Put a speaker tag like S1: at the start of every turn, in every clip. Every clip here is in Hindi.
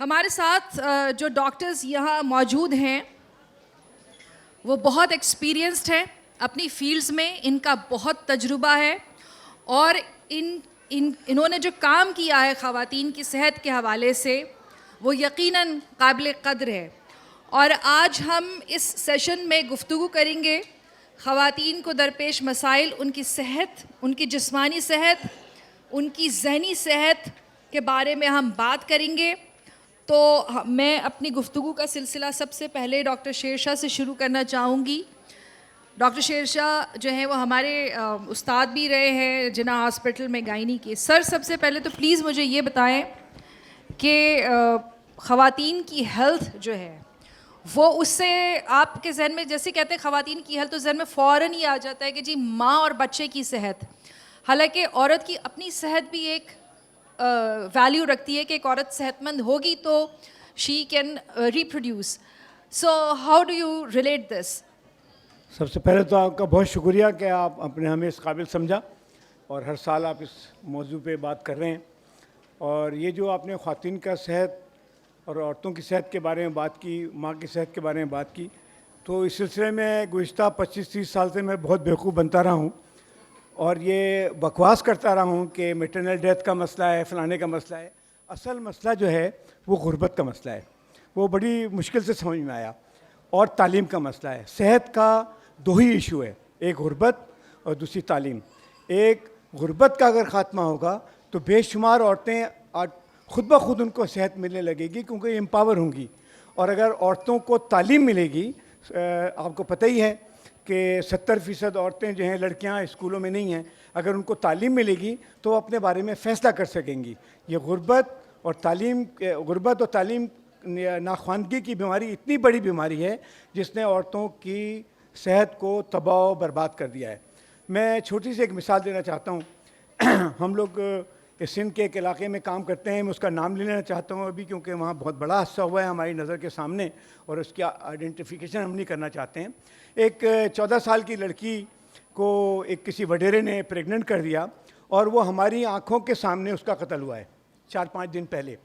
S1: हमारे साथ जो डॉक्टर्स यहाँ मौजूद हैं वो बहुत एक्सपीरियंस्ड हैं अपनी फील्ड्स में, इनका बहुत तजुर्बा है और इन्होंने जो काम किया है ख़वातीन की सेहत के हवाले से वो यकीनन काबिल क़द्र है। और आज हम इस सेशन में गुफ्तगू करेंगे ख़वातीन को दरपेश मसाइल, उनकी सेहत, उनकी जिस्मानी सेहत, उनकी ज़हनी सेहत के बारे में हम बात करेंगे। तो मैं अपनी गुफ्तगू का सिलसिला सबसे पहले डॉक्टर शेरशाह से शुरू करना चाहूँगी। डॉक्टर शेरशाह जो है वो हमारे उस्ताद भी रहे हैं जिन्ना हॉस्पिटल में गायनी के। सर, सबसे पहले तो प्लीज़ मुझे ये बताएं कि ख़वातीन की हेल्थ जो है वो उससे आपके जहन में, जैसे कहते हैं ख़वातीन की हेल्थ, तो जहन में फ़ौरन ही आ जाता है कि जी माँ और बच्चे की सेहत। हालांकि औरत की अपनी सेहत भी एक वैल्यू रखती है कि एक औरत सेहतमंद होगी तो she can reproduce. So how do you relate this?
S2: सबसे पहले तो आपका बहुत शुक्रिया कि आप अपने हमें इस काबिल समझा और हर साल आप इस मौजू पे बात कर रहे हैं। और ये जो आपने ख़वातीन का सेहत और औरतों की सेहत के बारे में बात की, माँ की सेहत के बारे में बात की, तो इस सिलसिले में गुज़िश्ता 25-30 साल से मैं बहुत बेवकूफ़ बनता रहा हूँ और ये बकवास करता रहा हूँ कि मैटरनल डेथ का मसला है, फ़लाने का मसला है। असल मसला जो है वो गुर्बत का मसला है। वो बड़ी मुश्किल से समझ में आया। और तालीम का मसला है। सेहत का दो ही इशू है, एक गुर्बत और दूसरी तालीम। एक गुर्बत का अगर ख़ात्मा होगा तो बेशुमार औरतें खुद ब खुद उनको सेहत मिलने लगेगी क्योंकि एम्पावर होंगी। और अगर औरतों को तालीम मिलेगी, आपको पता ही है कि 70% औरतें जो हैं लड़कियां स्कूलों में नहीं हैं, अगर उनको तालीम मिलेगी तो वो अपने बारे में फ़ैसला कर सकेंगी। ये गुर्बत और तालीम नाख्वानगी की बीमारी इतनी बड़ी बीमारी है जिसने औरतों की सेहत को तबाह बर्बाद कर दिया है। मैं छोटी सी एक मिसाल देना चाहता हूँ। हम लोग सिंध के एक इलाके में काम करते हैं, मैं उसका नाम ले लेना चाहता हूँ अभी क्योंकि वहाँ बहुत बड़ा हादसा हुआ है हमारी नज़र के सामने और उसकी आइडेंटिफिकेशन हम नहीं करना चाहते हैं। एक 14 साल की लड़की को एक किसी वडेरे ने प्रेग्नेंट कर दिया और वो हमारी आँखों के सामने उसका कत्ल हुआ है 4-5 दिन पहले।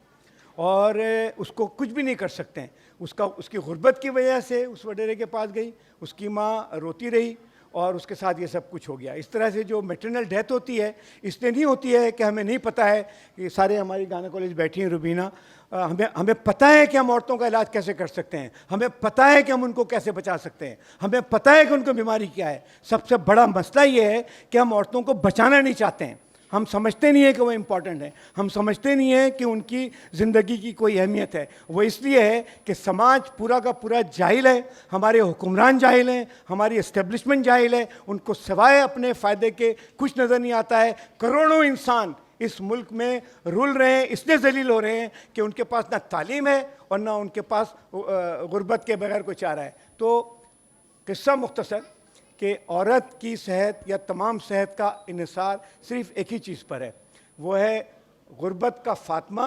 S2: और उसको कुछ भी नहीं कर सकते हैं। उसकी गुर्बत की वजह से उस वडेरे के पास गई, उसकी माँ रोती रही और उसके साथ ये सब कुछ हो गया। इस तरह से जो मैटरनल डेथ होती है इसलिए नहीं होती है कि हमें नहीं पता है कि सारे हमारी गायनेकोलॉज बैठी हैं रुबीना, हमें पता है कि हम औरतों का इलाज कैसे कर सकते हैं, हमें पता है कि हम उनको कैसे बचा सकते हैं, हमें पता है कि उनको बीमारी क्या है। सबसे बड़ा मसला ये है कि हम औरतों को बचाना नहीं चाहते हैं। हम समझते नहीं है कि वो इम्पॉर्टेंट है, हम समझते नहीं है कि उनकी ज़िंदगी की कोई अहमियत है। वो इसलिए है कि समाज पूरा का पूरा जाहिल है, हमारे हुक्मरान जाहिल हैं, हमारी इस्टेब्लिशमेंट जाहिल है, उनको सिवाय अपने फ़ायदे के कुछ नज़र नहीं आता है। करोड़ों इंसान इस मुल्क में रुल रहे हैं, इसलिए जलील हो रहे हैं कि उनके पास ना तालीम है और ना उनके पास गुर्बत के बगैर कोई चारा है। तो किस्सा मुख्तसर कि औरत की सेहत या तमाम सेहत का इन्हिसार सिर्फ एक ही चीज़ पर है, वो है गुर्बत का ख़ात्मा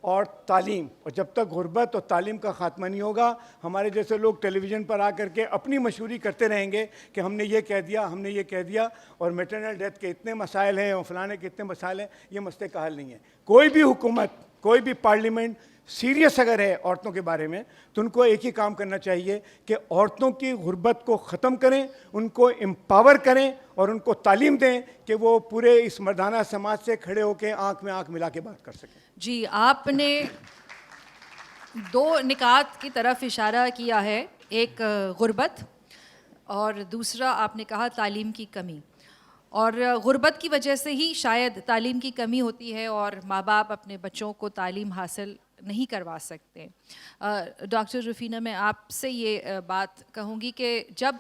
S2: और तालीम। और जब तक गुर्बत और तालीम का ख़ात्मा नहीं होगा, हमारे जैसे लोग टेलीविज़न पर आकर के अपनी मशहूरी करते रहेंगे कि हमने ये कह दिया, हमने ये कह दिया और मैटरनल डेथ के इतने मसाइल हैं और फलाने के इतने मसाइल हैं। ये मसले का हल नहीं है। कोई भी हुकूमत, कोई भी पार्लियामेंट सीरियस अगर है औरतों के बारे में तो उनको एक ही काम करना चाहिए कि औरतों की गुर्बत को ख़त्म करें, उनको एम्पावर करें और उनको तालीम दें कि वो पूरे इस मर्दाना समाज से खड़े होकर आंख में आंख मिला के बात कर सकें।
S1: जी, आपने दो निकात की तरफ इशारा किया है, एक गुर्बत और दूसरा आपने कहा तालीम की कमी। और गुर्बत की वजह से ही शायद तालीम की कमी होती है और माँ बाप अपने बच्चों को तालीम हासिल नहीं करवा सकते। डॉक्टर रुफीना, मैं आपसे ये बात कहूँगी कि जब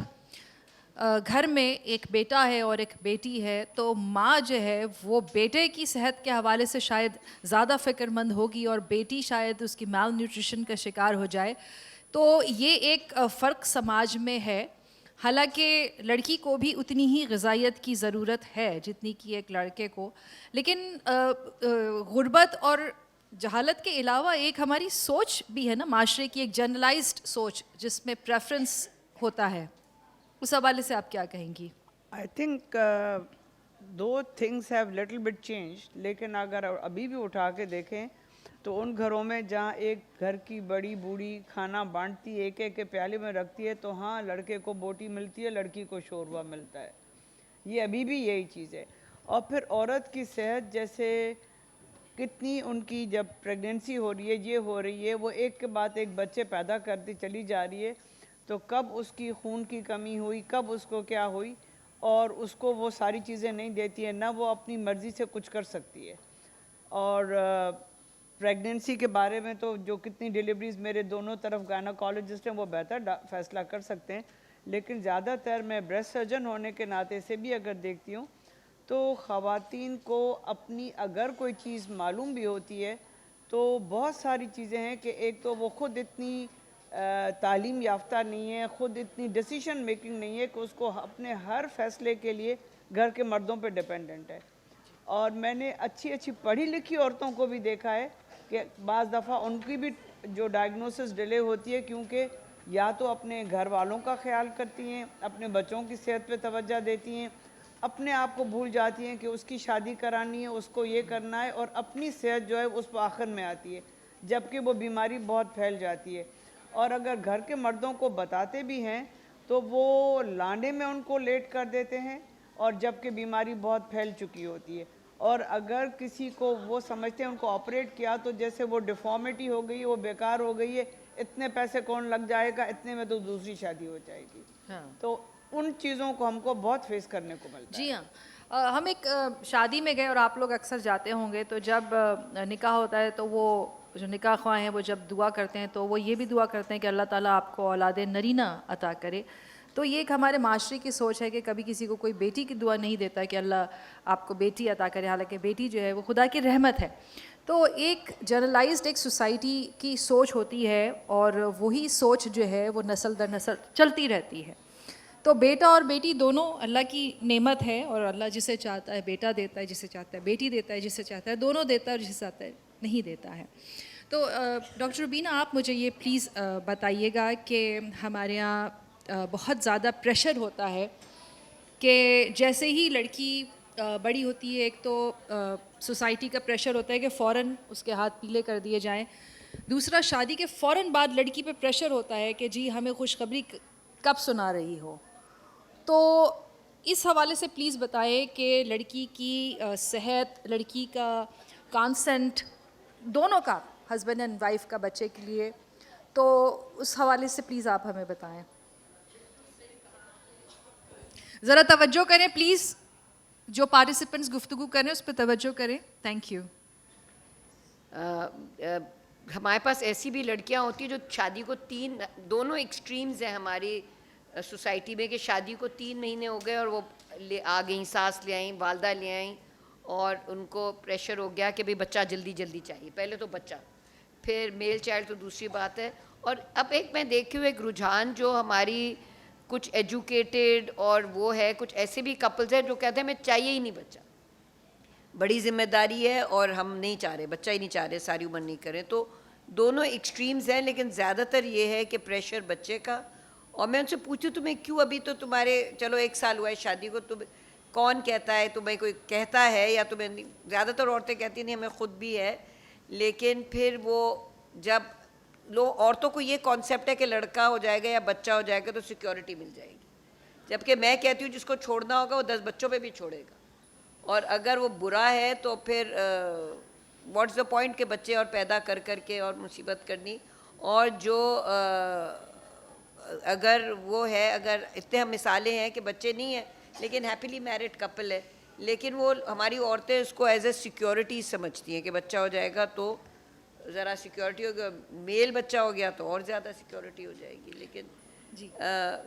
S1: घर में एक बेटा है और एक बेटी है तो माँ जो है वो बेटे की सेहत के हवाले से शायद ज़्यादा फ़िक्रमंद होगी और बेटी शायद उसकी माल न्यूट्रिशन का शिकार हो जाए। तो ये एक फ़र्क समाज में है। हालांकि लड़की को भी उतनी ही ग़िज़ाइयत की ज़रूरत है जितनी कि एक लड़के को, लेकिन गुर्बत और जहालत के अलावा एक हमारी सोच भी है ना, माशरे की एक जनरलाइज्ड सोच जिसमें प्रेफरेंस होता है। उस हवाले से आप क्या कहेंगी?
S3: आई थिंक दो things have little bit change, लेकिन अगर अभी भी उठा के देखें तो उन घरों में जहाँ एक घर की बड़ी बूढ़ी खाना बांटती है, एक एक के प्याले में रखती है, तो हाँ लड़के को बोटी मिलती है, लड़की को शोरबा मिलता है। ये अभी भी यही चीज़ है। और फिर औरत की सेहत, जैसे कितनी उनकी जब प्रेगनेंसी हो रही है, ये हो रही है, वो एक के बाद एक बच्चे पैदा करती चली जा रही है, तो कब उसकी खून की कमी हुई, कब उसको क्या हुई, और उसको वो सारी चीज़ें नहीं देती है, ना वो अपनी मर्ज़ी से कुछ कर सकती है। और प्रेगनेंसी के बारे में तो जो कितनी डिलीवरीज मेरे दोनों तरफ गायनोकोलॉजिस्ट हैं वो बेहतर फैसला कर सकते हैं, लेकिन ज़्यादातर मैं ब्रेस्ट सर्जन होने के नाते से भी अगर देखती हूँ तो ख़वातीन को अपनी अगर कोई चीज़ मालूम भी होती है तो बहुत सारी चीज़ें हैं कि एक तो वो ख़ुद इतनी तालीम याफ्ता नहीं है, ख़ुद इतनी डिसीजन मेकिंग नहीं है कि उसको अपने हर फैसले के लिए घर के मर्दों पे डिपेंडेंट है। और मैंने अच्छी अच्छी पढ़ी लिखी औरतों को भी देखा है कि बाज़ दफ़ा उनकी भी जो डायग्नोसिस डिले होती है, क्योंकि या तो अपने घर वालों का ख्याल करती हैं, अपने बच्चों की सेहत पे तवज्जो देती हैं, अपने आप को भूल जाती हैं कि उसकी शादी करानी है, उसको ये करना है, और अपनी सेहत जो है उस पर आखिर में आती है, जबकि वो बीमारी बहुत फैल जाती है। और अगर घर के मर्दों को बताते भी हैं तो वो लाने में उनको लेट कर देते हैं, और जबकि बीमारी बहुत फैल चुकी होती है। और अगर किसी को वो समझते हैं उनको ऑपरेट किया तो जैसे वो डिफॉर्मिटी हो गई है, वो बेकार हो गई है, इतने पैसे कौन लग जाएगा, इतने में तो दूसरी शादी हो जाएगी।
S1: हाँ।
S3: तो उन चीज़ों को हमको बहुत फेस करने को मिलता है।
S1: जी हाँ। हम एक शादी में गए, और आप लोग अक्सर जाते होंगे, तो जब निकाह होता है तो वो जो निकाह ख्वाह हैं वो जब दुआ करते हैं तो वो ये भी दुआ करते हैं कि अल्लाह ताला आपको औलाद नरीना अता करे। तो ये एक हमारे माशरे की सोच है कि कभी किसी को कोई बेटी की दुआ नहीं देता कि अल्लाह आपको बेटी अता करे, हालांकि बेटी जो है वो खुदा की रहमत है। तो एक जनरलाइज्ड एक सोसाइटी की सोच होती है, और वही सोच जो है वो नस्ल दर नस्ल चलती रहती है। तो बेटा और बेटी दोनों अल्लाह की नेमत है, और अल्लाह जिसे चाहता है बेटा देता है, जिसे चाहता है बेटी देता है, जिसे चाहता है दोनों देता है, और जिसे चाहता है नहीं देता है। तो डॉक्टर रुबीना, आप मुझे ये प्लीज़ बताइएगा कि हमारे यहाँ बहुत ज़्यादा प्रेशर होता है कि जैसे ही लड़की बड़ी होती है, एक तो सोसाइटी का प्रेशर होता है कि फ़ौरन उसके हाथ पीले कर दिए जाएं। दूसरा, शादी के फ़ौरन बाद लड़की पे प्रेशर होता है कि जी हमें खुशखबरी कब सुना रही हो। तो इस हवाले से प्लीज़ बताएं कि लड़की की सेहत, लड़की का कंसेंट, दोनों का, हस्बैंड एंड वाइफ का बच्चे के लिए, तो उस हवाले से प्लीज़ आप हमें बताएं। ज़रा तवज्जो करें प्लीज़, जो पार्टिसिपेंट्स गुफ्तगू करें उस पर तवज्जो करें, थैंक यू।
S4: हमारे पास ऐसी भी लड़कियां होती हैं जो शादी को दोनों एक्सट्रीम्स हैं हमारी सोसाइटी में, कि शादी को 3 महीने हो गए और वो आ गई, सास ले आई, वालदा ले आई, और उनको प्रेशर हो गया कि भाई बच्चा जल्दी जल्दी चाहिए। पहले तो बच्चा, फिर मेल चाइल्ड तो दूसरी बात है। और अब एक मैं देखी हुई एक रुझान जो हमारी कुछ एजुकेटेड और वो है, कुछ ऐसे भी कपल्स हैं जो कहते हैं हमें चाहिए ही नहीं बच्चा, बड़ी जिम्मेदारी है और हम नहीं चाह रहे, बच्चा ही नहीं चाह रहे, सारी उम्र नहीं करें। तो दोनों एक्सट्रीम्स हैं, लेकिन ज़्यादातर ये है कि प्रेशर बच्चे का। और मैं उनसे पूछूं तुम्हें क्यों, अभी तो तुम्हारे चलो 1 साल हुआ है शादी को, तुम कौन कहता है, तुम्हें कोई कहता है या तुम्हें नहीं? ज़्यादातर औरतें कहती नहीं, हमें ख़ुद भी है। लेकिन फिर वो जब औरतों को ये कॉन्सेप्ट है कि लड़का हो जाएगा या बच्चा हो जाएगा तो सिक्योरिटी मिल जाएगी, जबकि मैं कहती हूँ जिसको छोड़ना होगा वो 10 बच्चों पे भी छोड़ेगा, और अगर वो बुरा है तो फिर व्हाट्स द पॉइंट के बच्चे और पैदा कर करके और मुसीबत करनी। और जो अगर वो है, अगर इतने हम मिसालें हैं कि बच्चे नहीं हैं लेकिन हैप्पीली मैरिड कपल है, लेकिन वो हमारी औरतें उसको एज ए सिक्योरिटी समझती हैं कि बच्चा हो जाएगा तो ज़रा सिक्योरिटी हो गया, मेल बच्चा हो गया तो और ज़्यादा सिक्योरिटी हो जाएगी। लेकिन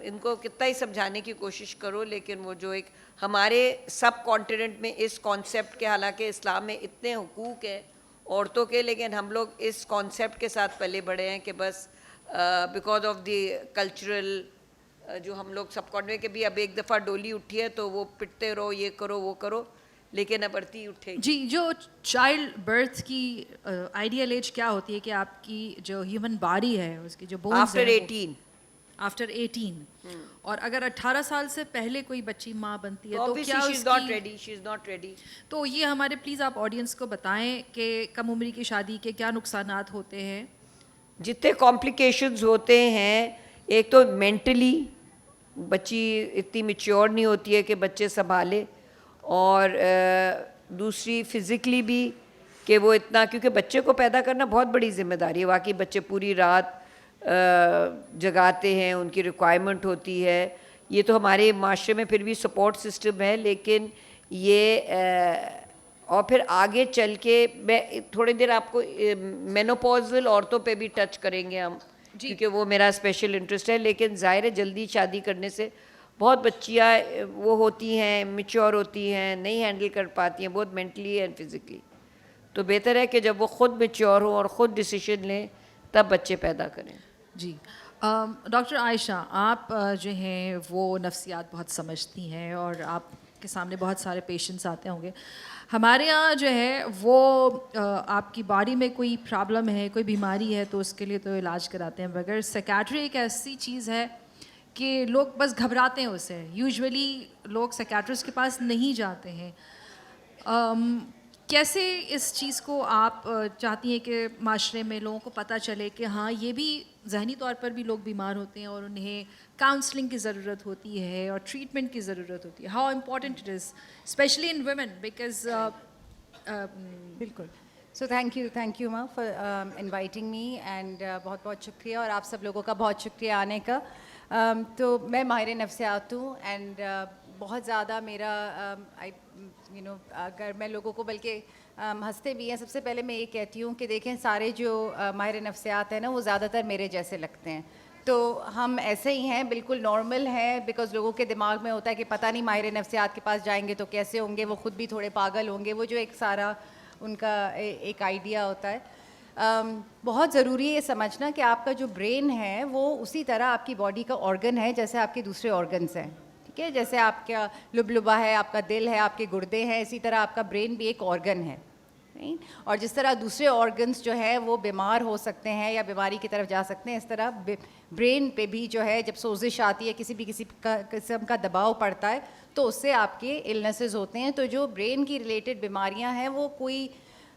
S4: इनको कितना ही समझाने की कोशिश करो, लेकिन वो जो एक हमारे सब कॉन्टिनेंट में इस कॉन्सेप्ट के, हालांकि इस्लाम में इतने हुकूक हैं औरतों के, लेकिन हम लोग इस कॉन्सेप्ट के साथ पले बढ़े हैं कि बस बिकॉज ऑफ द कल्चरल जो हम लोग सब कॉन्टिनेंट के भी, अब एक दफ़ा डोली उठी है तो वो पिटते रहो, ये करो वो करो, लेकिन अब बढ़ती उठेगी।
S1: जी, जो चाइल्ड बर्थ की आइडियल एज क्या होती है कि आपकी जो ह्यूमन बॉडी है उसकी जो बोन्स
S4: आफ्टर 18
S1: आफ्टर 18 और अगर 18 साल से पहले कोई बच्ची माँ बनती है तो
S4: ऑब्वियसली
S1: क्या
S4: शी इज नॉट
S1: उसकी
S4: ready, she is not ready.
S1: तो ये हमारे प्लीज़ आप ऑडियंस को बताएं कि कम उम्र की शादी के क्या नुकसानात होते हैं।
S4: जितने कॉम्प्लिकेशंस होते हैं, एक तो मेंटली बच्ची इतनी मैच्योर नहीं होती है कि बच्चे संभाले, और दूसरी फिज़िकली भी कि वो इतना, क्योंकि बच्चे को पैदा करना बहुत बड़ी जिम्मेदारी है। वाकई बच्चे पूरी रात जगाते हैं, उनकी रिक्वायरमेंट होती है। ये तो हमारे माशरे में फिर भी सपोर्ट सिस्टम है, लेकिन ये और फिर आगे चल के मैं थोड़ी देर आपको मेनोपॉजल औरतों पे भी टच करेंगे हम, क्योंकि वो मेरा स्पेशल इंटरेस्ट है। लेकिन ज़ाहिर है जल्दी शादी करने से बहुत बच्चियाँ वो होती हैं, मैच्योर होती हैं, नहीं हैंडल कर पाती हैं बहुत मेंटली एंड फिज़िकली। तो बेहतर है कि जब वो ख़ुद मैच्योर हों और ख़ुद डिसीजन लें तब बच्चे पैदा करें।
S1: जी डॉक्टर आयशा, आप जो हैं वो नफ्सियात बहुत समझती हैं और आपके सामने बहुत सारे पेशेंट्स आते होंगे। हमारे यहाँ जो है वो आपकी बॉडी में कोई प्रॉब्लम है, कोई बीमारी है तो उसके लिए तो इलाज कराते हैं, मगर साइकियाट्री एक ऐसी चीज़ है कि लोग बस घबराते हैं उससे। यूजुअली लोग साइकियाट्रिस्ट के पास नहीं जाते हैं। कैसे इस चीज़ को आप चाहती हैं कि माशरे में लोगों को पता चले कि हाँ ये भी ज़हनी तौर पर भी लोग बीमार होते हैं और उन्हें काउंसलिंग की ज़रूरत होती है और ट्रीटमेंट की ज़रूरत होती है। How important it is specially in women because
S5: बिल्कुल। सो थैंक यू माँ फॉर इनवाइटिंग मी एंड बहुत बहुत शुक्रिया, और आप सब लोगों का बहुत शुक्रिया आने का। तो मैं माहिर नफ्सियात हूँ एंड बहुत ज़्यादा मेरा अगर मैं लोगों को बल्कि हंसते भी हैं, सबसे पहले मैं ये कहती हूँ कि देखें सारे जो माहिर नफ्सियात हैं ना वो ज़्यादातर मेरे जैसे लगते हैं। तो हम ऐसे ही हैं, बिल्कुल नॉर्मल हैं, बिकॉज़ लोगों के दिमाग में होता है कि पता नहीं माहिर नफ्सियात के पास जाएंगे तो कैसे होंगे, वो ख़ुद भी थोड़े पागल होंगे, वो जो एक सारा उनका एक आइडिया होता है। बहुत ज़रूरी है ये समझना कि आपका जो ब्रेन है वो उसी तरह आपकी बॉडी का ऑर्गन है जैसे आपके दूसरे ऑर्गन्स हैं, ठीक है। जैसे आपका लुबलुबा है, आपका दिल है, आपके गुर्दे हैं, इसी तरह आपका ब्रेन भी एक ऑर्गन है, नहीं? और जिस तरह दूसरे ऑर्गन्स जो है वो बीमार हो सकते हैं या बीमारी की तरफ जा सकते हैं, इस तरह ब्रेन पे भी जो है जब सोजिश आती है, किसी किस्म का दबाव पड़ता है तो उससे आपके इलनेसेस होते हैं। तो जो ब्रेन की रिलेटेड बीमारियां हैं वो कोई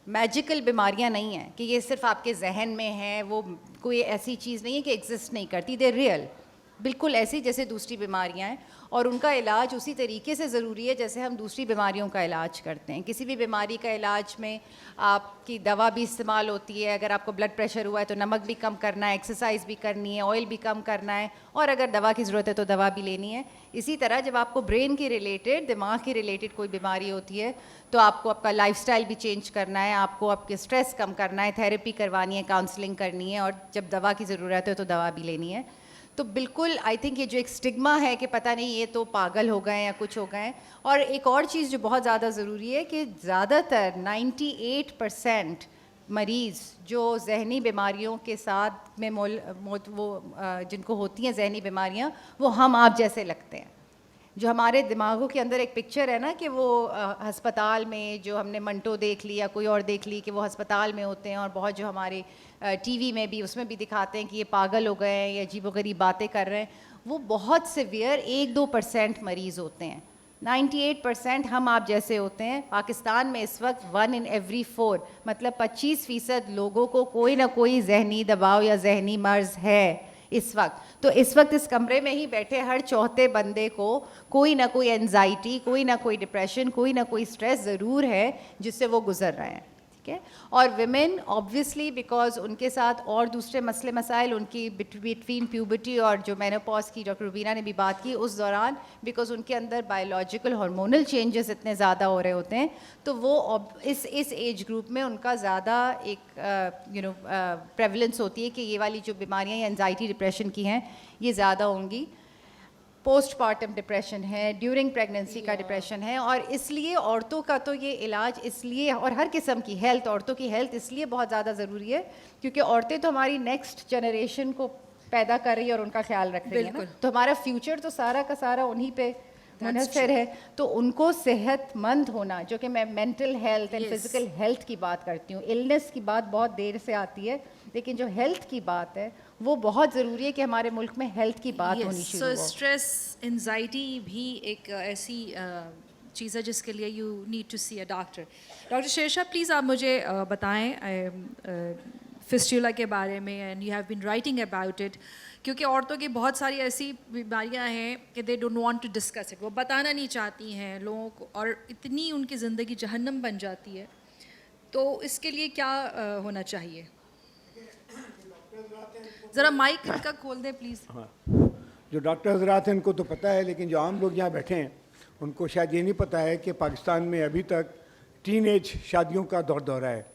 S5: मैजिकल बीमारियां नहीं हैं कि ये सिर्फ आपके जहन में है, वो कोई ऐसी चीज़ नहीं है कि एग्जिस्ट नहीं करती, दे रियल, बिल्कुल ऐसी जैसे दूसरी बीमारियां हैं, और उनका इलाज उसी तरीके से ज़रूरी है जैसे हम दूसरी बीमारियों का इलाज करते हैं। किसी भी बीमारी का इलाज में आपकी दवा भी इस्तेमाल होती है। अगर आपको ब्लड प्रेशर हुआ है तो नमक भी कम करना है, एक्सरसाइज भी करनी है, ऑयल भी कम करना है, और अगर दवा की ज़रूरत है तो दवा भी लेनी है। इसी तरह जब आपको ब्रेन की रिलेटेड, दिमाग की रिलेटेड कोई बीमारी होती है तो आपको आपका लाइफस्टाइल भी चेंज करना है, आपको आपके स्ट्रेस कम करना है, थेरेपी करवानी है, काउंसलिंग करनी है, और जब दवा की ज़रूरत है तो दवा भी लेनी है। तो बिल्कुल आई थिंक ये जो एक स्टिग्मा है कि पता नहीं ये तो पागल हो गए या कुछ हो गए। और एक और चीज़ जो बहुत ज़्यादा ज़रूरी है कि ज़्यादातर 98% मरीज़ जो जहनी बीमारियों के साथ में जिनको होती हैं जहनी बीमारियां, वो हम आप जैसे लगते हैं। जो हमारे दिमागों के अंदर एक पिक्चर है ना कि वो हस्पताल में जो हमने मंटो देख ली या कोई और देख ली कि वो हस्पताल में होते हैं, और बहुत जो हमारे टीवी में भी उसमें भी दिखाते हैं कि ये पागल हो गए हैं या अजीबोगरीब बातें कर रहे हैं, वो बहुत सिवियर 1-2% मरीज़ होते हैं। 98% हम आप जैसे होते हैं। पाकिस्तान में इस वक्त 1 in every 4 मतलब 25% लोगों को कोई ना कोई जहनी दबाव या जहनी मर्ज़ है इस वक्त। तो इस वक्त इस कमरे में ही बैठे हर चौथे बंदे को कोई ना कोई एंजाइटी, कोई ना कोई डिप्रेशन, कोई ना कोई स्ट्रेस ज़रूर है जिससे वो गुजर रहे हैं, ठीक है। और विमेन ऑब्वियसली बिकॉज उनके साथ और दूसरे मसले मसाइल उनकी बिटवीन प्यूबर्टी और जो मेनोपॉज की डॉक्टर रुबीना ने भी बात की उस दौरान, बिकॉज उनके अंदर बायोलॉजिकल हार्मोनल चेंजेस इतने ज़्यादा हो रहे होते हैं, तो वो इस एज ग्रुप में उनका ज़्यादा एक प्रेवलेंस होती है कि ये वाली जो बीमारियाँ या एंजाइटी डिप्रेशन की हैं ये ज़्यादा होंगी। पोस्टपार्टम डिप्रेशन है, ड्यूरिंग प्रेगनेंसी का डिप्रेशन है, और इसलिए औरतों का तो ये इलाज इसलिए, और हर किस्म की हेल्थ, औरतों की हेल्थ इसलिए बहुत ज़्यादा ज़रूरी है क्योंकि औरतें तो हमारी नेक्स्ट जनरेशन को पैदा कर रही है और उनका ख्याल रख रही है ना, तो हमारा फ्यूचर तो सारा का सारा उन्हीं पे मुनहसर है, तो उनको सेहतमंद होना, जो कि मैं mental health and
S1: Yes.
S5: Physical health की बात करती हूँ, इलनेस की बात बहुत देर से आती है, लेकिन जो हेल्थ की बात है वो बहुत ज़रूरी है कि हमारे मुल्क में हेल्थ की बात होनी
S1: सो
S5: शुरू हो।
S1: स्ट्रेस एंजाइटी भी एक ऐसी चीज़ है जिसके लिए you need to see a doctor. Doctor Shershah, please आप मुझे बताएं फिस्टुला के बारे में, and you have been writing about it, क्योंकि औरतों की बहुत सारी ऐसी बीमारियां हैं कि they don't want to discuss it, वो बताना नहीं चाहती हैं लोगों को, और इतनी उनकी ज़िंदगी जहन्नम बन जाती है। तो इसके लिए क्या होना चाहिए? ज़रा माइक इनका खोल दें प्लीज़।
S2: हाँ, जो डॉक्टर हजरात हैं उनको तो पता है, लेकिन जो आम लोग यहाँ बैठे हैं उनको शायद ये नहीं पता है कि पाकिस्तान में अभी तक टीनेज शादियों का दौर है।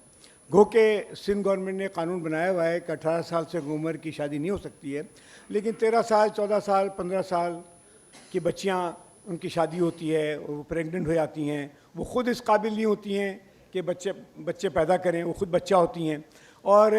S2: गो के सिंध गवर्नमेंट ने कानून बनाया हुआ है कि 18 साल से उम्र की शादी नहीं हो सकती है, लेकिन 13 साल, 14 साल, 15 साल की बच्चियाँ उनकी शादी होती है, वो प्रेग्नेंट हो जाती हैं, वो ख़ुद इस काबिल नहीं होती हैं कि बच्चे पैदा करें, वो ख़ुद बच्चा होती हैं, और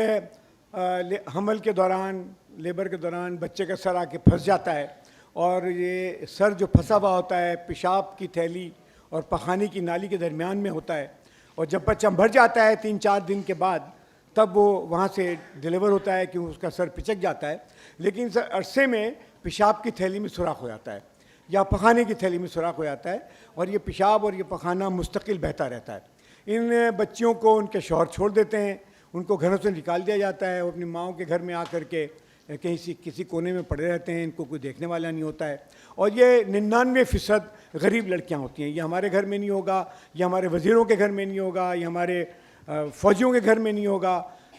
S2: हमल के दौरान, लेबर के दौरान बच्चे का सर आके फंस जाता है, और ये सर जो फंसा हुआ होता है पेशाब की थैली और पखाने की नाली के दरमियान में होता है, और जब बच्चा मर जाता है 3-4 दिन के बाद, तब वो वहाँ से डिलीवर होता है कि उसका सर पिचक जाता है, लेकिन इस अरसे में पेशाब की थैली में सुराख हो जाता है या पखाने की थैली में सुराख हो जाता है, और ये पेशाब और ये पखाना मुस्तकिल बहता रहता है। इन बच्चियों को उनके शौहर छोड़ देते हैं, उनको घरों से निकाल दिया जाता है, वो अपनी माँओं के घर में आकर के कहीं किसी कोने में पड़े रहते हैं, इनको कोई देखने वाला नहीं होता है। और ये 99% गरीब लड़कियां होती हैं। ये हमारे घर में नहीं होगा, ये हमारे वज़ीरों के घर में नहीं होगा, ये हमारे फ़ौजियों के घर में नहीं होगा,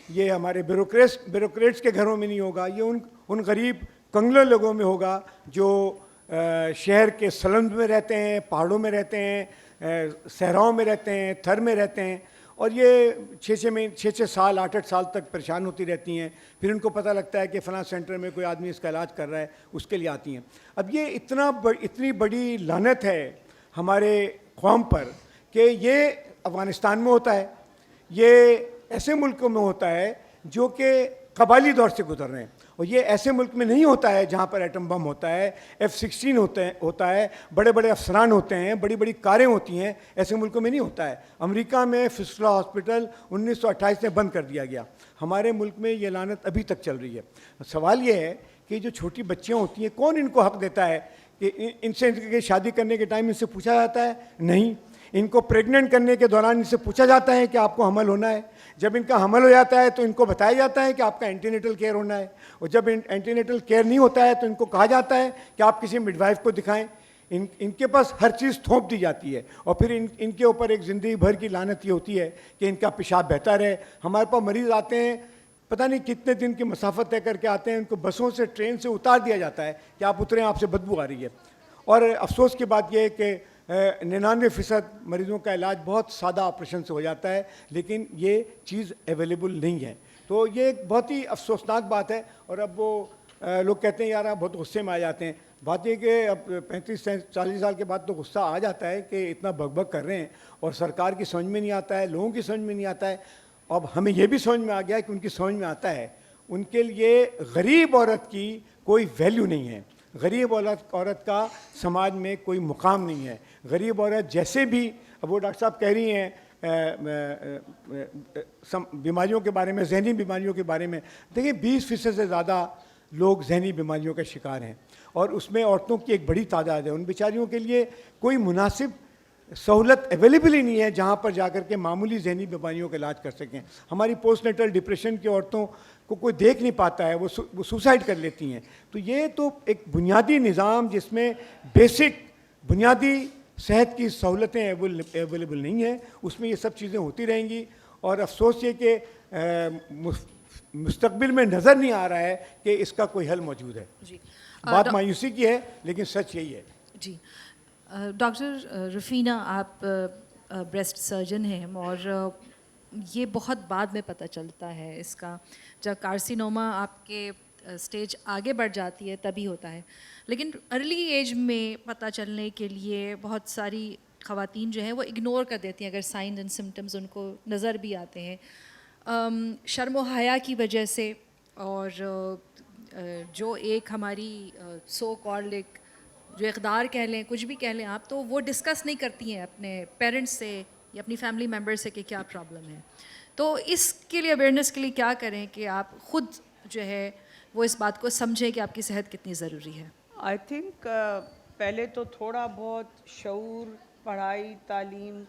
S2: ये हमारे ब्यूरोक्रेट्स के घरों में नहीं होगा, ये उन गरीब कंगले लोगों में होगा जो शहर के स्लम्स में रहते हैं, पहाड़ों में रहते हैं, सहराओं में रहते हैं, थर में रहते हैं, और ये 6-6 साल, 8-8 साल तक परेशान होती रहती हैं। फिर उनको पता लगता है कि फ़लाँ सेंटर में कोई आदमी इसका इलाज कर रहा है, उसके लिए आती हैं। अब ये इतनी बड़ी लानत है हमारे कौम पर कि ये अफ़गानिस्तान में होता है, ये ऐसे मुल्कों में होता है जो कि कबायली दौर से गुजर रहे हैं, और ये ऐसे मुल्क में नहीं होता है जहाँ पर एटम बम होता है, F-16 होता है, बड़े बड़े अफसरान होते हैं, बड़ी बड़ी कारें होती हैं, ऐसे मुल्कों में नहीं होता है। अमेरिका में फिस्टुला हॉस्पिटल 1928 में बंद कर दिया गया, हमारे मुल्क में ये लानत अभी तक चल रही है। सवाल ये है कि जो छोटी बच्चियाँ होती हैं, कौन इनको हक देता है कि इनसे शादी करने के टाइम इनसे पूछा जाता है? नहीं। इनको प्रेग्नेंट करने के दौरान इनसे पूछा जाता है कि आपको हमल होना है? जब इनका हमल हो जाता है तो इनको बताया जाता है कि आपका एंटीनेटल केयर होना है, और जब एंटीनेटल केयर नहीं होता है तो इनको कहा जाता है कि आप किसी मिडवाइफ को दिखाएं। इनके पास हर चीज़ थोप दी जाती है, और फिर इनके ऊपर एक ज़िंदगी भर की लानत ये होती है कि इनका पेशाब बहता रहे। हमारे पास मरीज़ आते हैं, पता नहीं कितने दिन की मसाफत तय करके आते हैं, उनको बसों से, ट्रेन से उतार दिया जाता है कि आप उतरें, आपसे बदबू आ रही है। और अफसोस की बात यह है कि 99% मरीज़ों का इलाज बहुत सादा ऑपरेशन से हो जाता है, लेकिन ये चीज़ अवेलेबल नहीं है। तो ये एक बहुत ही अफसोसनाक बात है। और अब वो लोग कहते हैं यार आप बहुत गुस्से में आ जाते हैं। बात ये कि अब 35-40 साल के बाद तो गुस्सा आ जाता है कि इतना बकबक कर रहे हैं और सरकार की समझ में नहीं आता है, लोगों की समझ में नहीं आता है। अब हमें ये भी समझ में आ गया है कि उनकी समझ में आता है, उनके लिए गरीब औरत की कोई वैल्यू नहीं है, गरीब औरत का समाज में कोई मुकाम नहीं है। गरीब औरत जैसे भी, अब वो डॉक्टर साहब कह रही हैं बीमारियों के बारे में, जहनी बीमारियों के बारे में, देखिए 20% से ज़्यादा लोग जहनी बीमारियों का शिकार हैं, और उसमें औरतों की एक बड़ी तादाद है। उन बेचारियों के लिए कोई मुनासिब सहूलत अवेलेबल ही नहीं है जहाँ पर जाकर के मामूली जहनी बीमारियों का इलाज कर सकें। हमारी पोस्टनेटल डिप्रेशन की औरतों को कोई देख नहीं पाता है, वो सुसाइड कर लेती हैं। तो ये तो एक बुनियादी निज़ाम जिसमें बेसिक बुनियादी सेहत की सहूलतें अवेलेबल नहीं है, उसमें ये सब चीज़ें होती रहेंगी। और अफसोस ये कि मुस्तकबिल में नज़र नहीं आ रहा है कि इसका कोई हल मौजूद है।
S1: जी,
S2: बात मायूसी की है, लेकिन सच यही है।
S1: जी, डॉक्टर रफ़ीना, आप ब्रेस्ट सर्जन हैं, और ये बहुत बाद में पता चलता है इसका, जब कार्सिनोमा आपके स्टेज आगे बढ़ जाती है तभी होता है। लेकिन अर्ली एज में पता चलने के लिए बहुत सारी ख़वातीन जो हैं वो इग्नोर कर देती हैं अगर साइन एंड सिम्टम्स उनको नज़र भी आते हैं, शर्म व हया की वजह से। और जो एक हमारी सो कॉल्ड एक जो इक़दार कह लें, कुछ भी कह लें आप, तो वो डिस्कस नहीं करती हैं अपने पेरेंट्स से या अपनी फैमिली मेम्बर से कि क्या प्रॉब्लम है। तो इसके लिए अवेयरनेस के लिए क्या करें कि आप ख़ुद जो है वो इस बात को समझें कि आपकी सेहत कितनी ज़रूरी है?
S3: आई थिंक पहले तो थोड़ा बहुत शऊर, पढ़ाई, तालीम,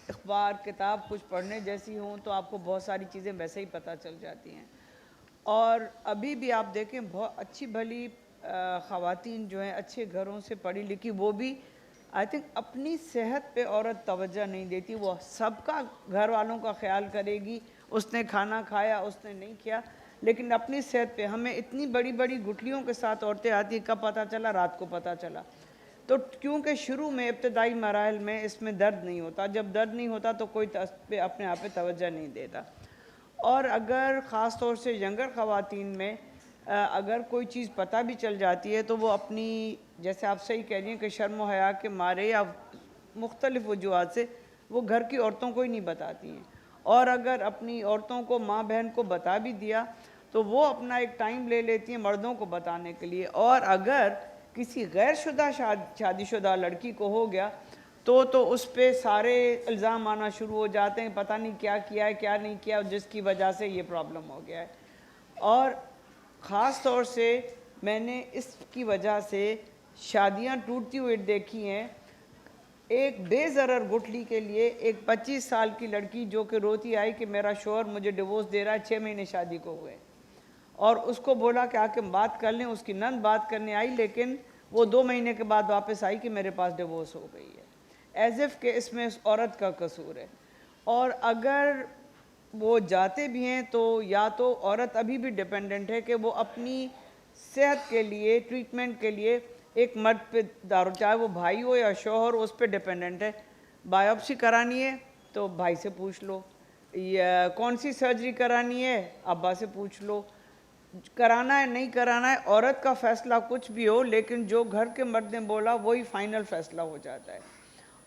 S3: अखबार, किताब कुछ पढ़ने जैसी हों तो आपको बहुत सारी चीज़ें वैसे ही पता चल जाती हैं। और अभी भी आप देखें बहुत अच्छी भली ख़वातीन जो हैं अच्छे घरों से पढ़ी लिखी, वो भी आई थिंक अपनी सेहत पे औरत तवज्जो नहीं देती। वो सबका घर वालों का ख्याल करेगी, उसने खाना खाया, उसने नहीं किया, लेकिन अपनी सेहत पे हमें इतनी बड़ी बड़ी गुठलियों के साथ औरतें आती हैं, कब पता चला? रात को पता चला। तो क्योंकि शुरू में इब्तदाई मराहल में इसमें दर्द नहीं होता, जब दर्द नहीं होता तो कोई अपने आप पे तवज्जो नहीं देता। और अगर ख़ास तौर से यंगर ख़वातीन में अगर कोई चीज़ पता भी चल जाती है तो वो अपनी, जैसे आप सही कह रही हैं कि शर्म व हया के मारे या मुख्तलिफ़ वजूहात से वो घर की औरतों को ही नहीं बताती हैं। और अगर अपनी औरतों को, माँ बहन को बता भी दिया तो वो अपना एक टाइम ले लेती हैं मर्दों को बताने के लिए। और अगर किसी गैरशुदा शादीशुदा लड़की को हो गया तो उस पे सारे इल्ज़ाम आना शुरू हो जाते हैं, पता नहीं क्या किया है क्या नहीं किया, जिसकी वजह से ये प्रॉब्लम हो गया है। और ख़ास तौर से मैंने इसकी वजह से शादियां टूटती हुई देखी हैं। एक बेज़रर गुठली के लिए एक 25 साल की लड़की जो कि रोती आई कि मेरा शोहर मुझे डिवोर्स दे रहा है, 6 महीने शादी को हुए, और उसको बोला कि आके बात कर लें। उसकी नंद बात करने आई, लेकिन वो 2 महीने के बाद वापस आई कि मेरे पास डिवोर्स हो गई है, एज़ इफ़ के इसमें उस औरत का कसूर है। और अगर वो जाते भी हैं तो या तो औरत अभी भी डिपेंडेंट है कि वो अपनी सेहत के लिए, ट्रीटमेंट के लिए एक मर्द पे दारू, चाहे वो भाई हो या शौहर, उस पर डिपेंडेंट है। बायोप्सी करानी है तो भाई से पूछ लो, या कौन सी सर्जरी करानी है अब्बा से पूछ लो, कराना है नहीं कराना है औरत का फ़ैसला कुछ भी हो, लेकिन जो घर के मर्द ने बोला वही फ़ाइनल फ़ैसला हो जाता है।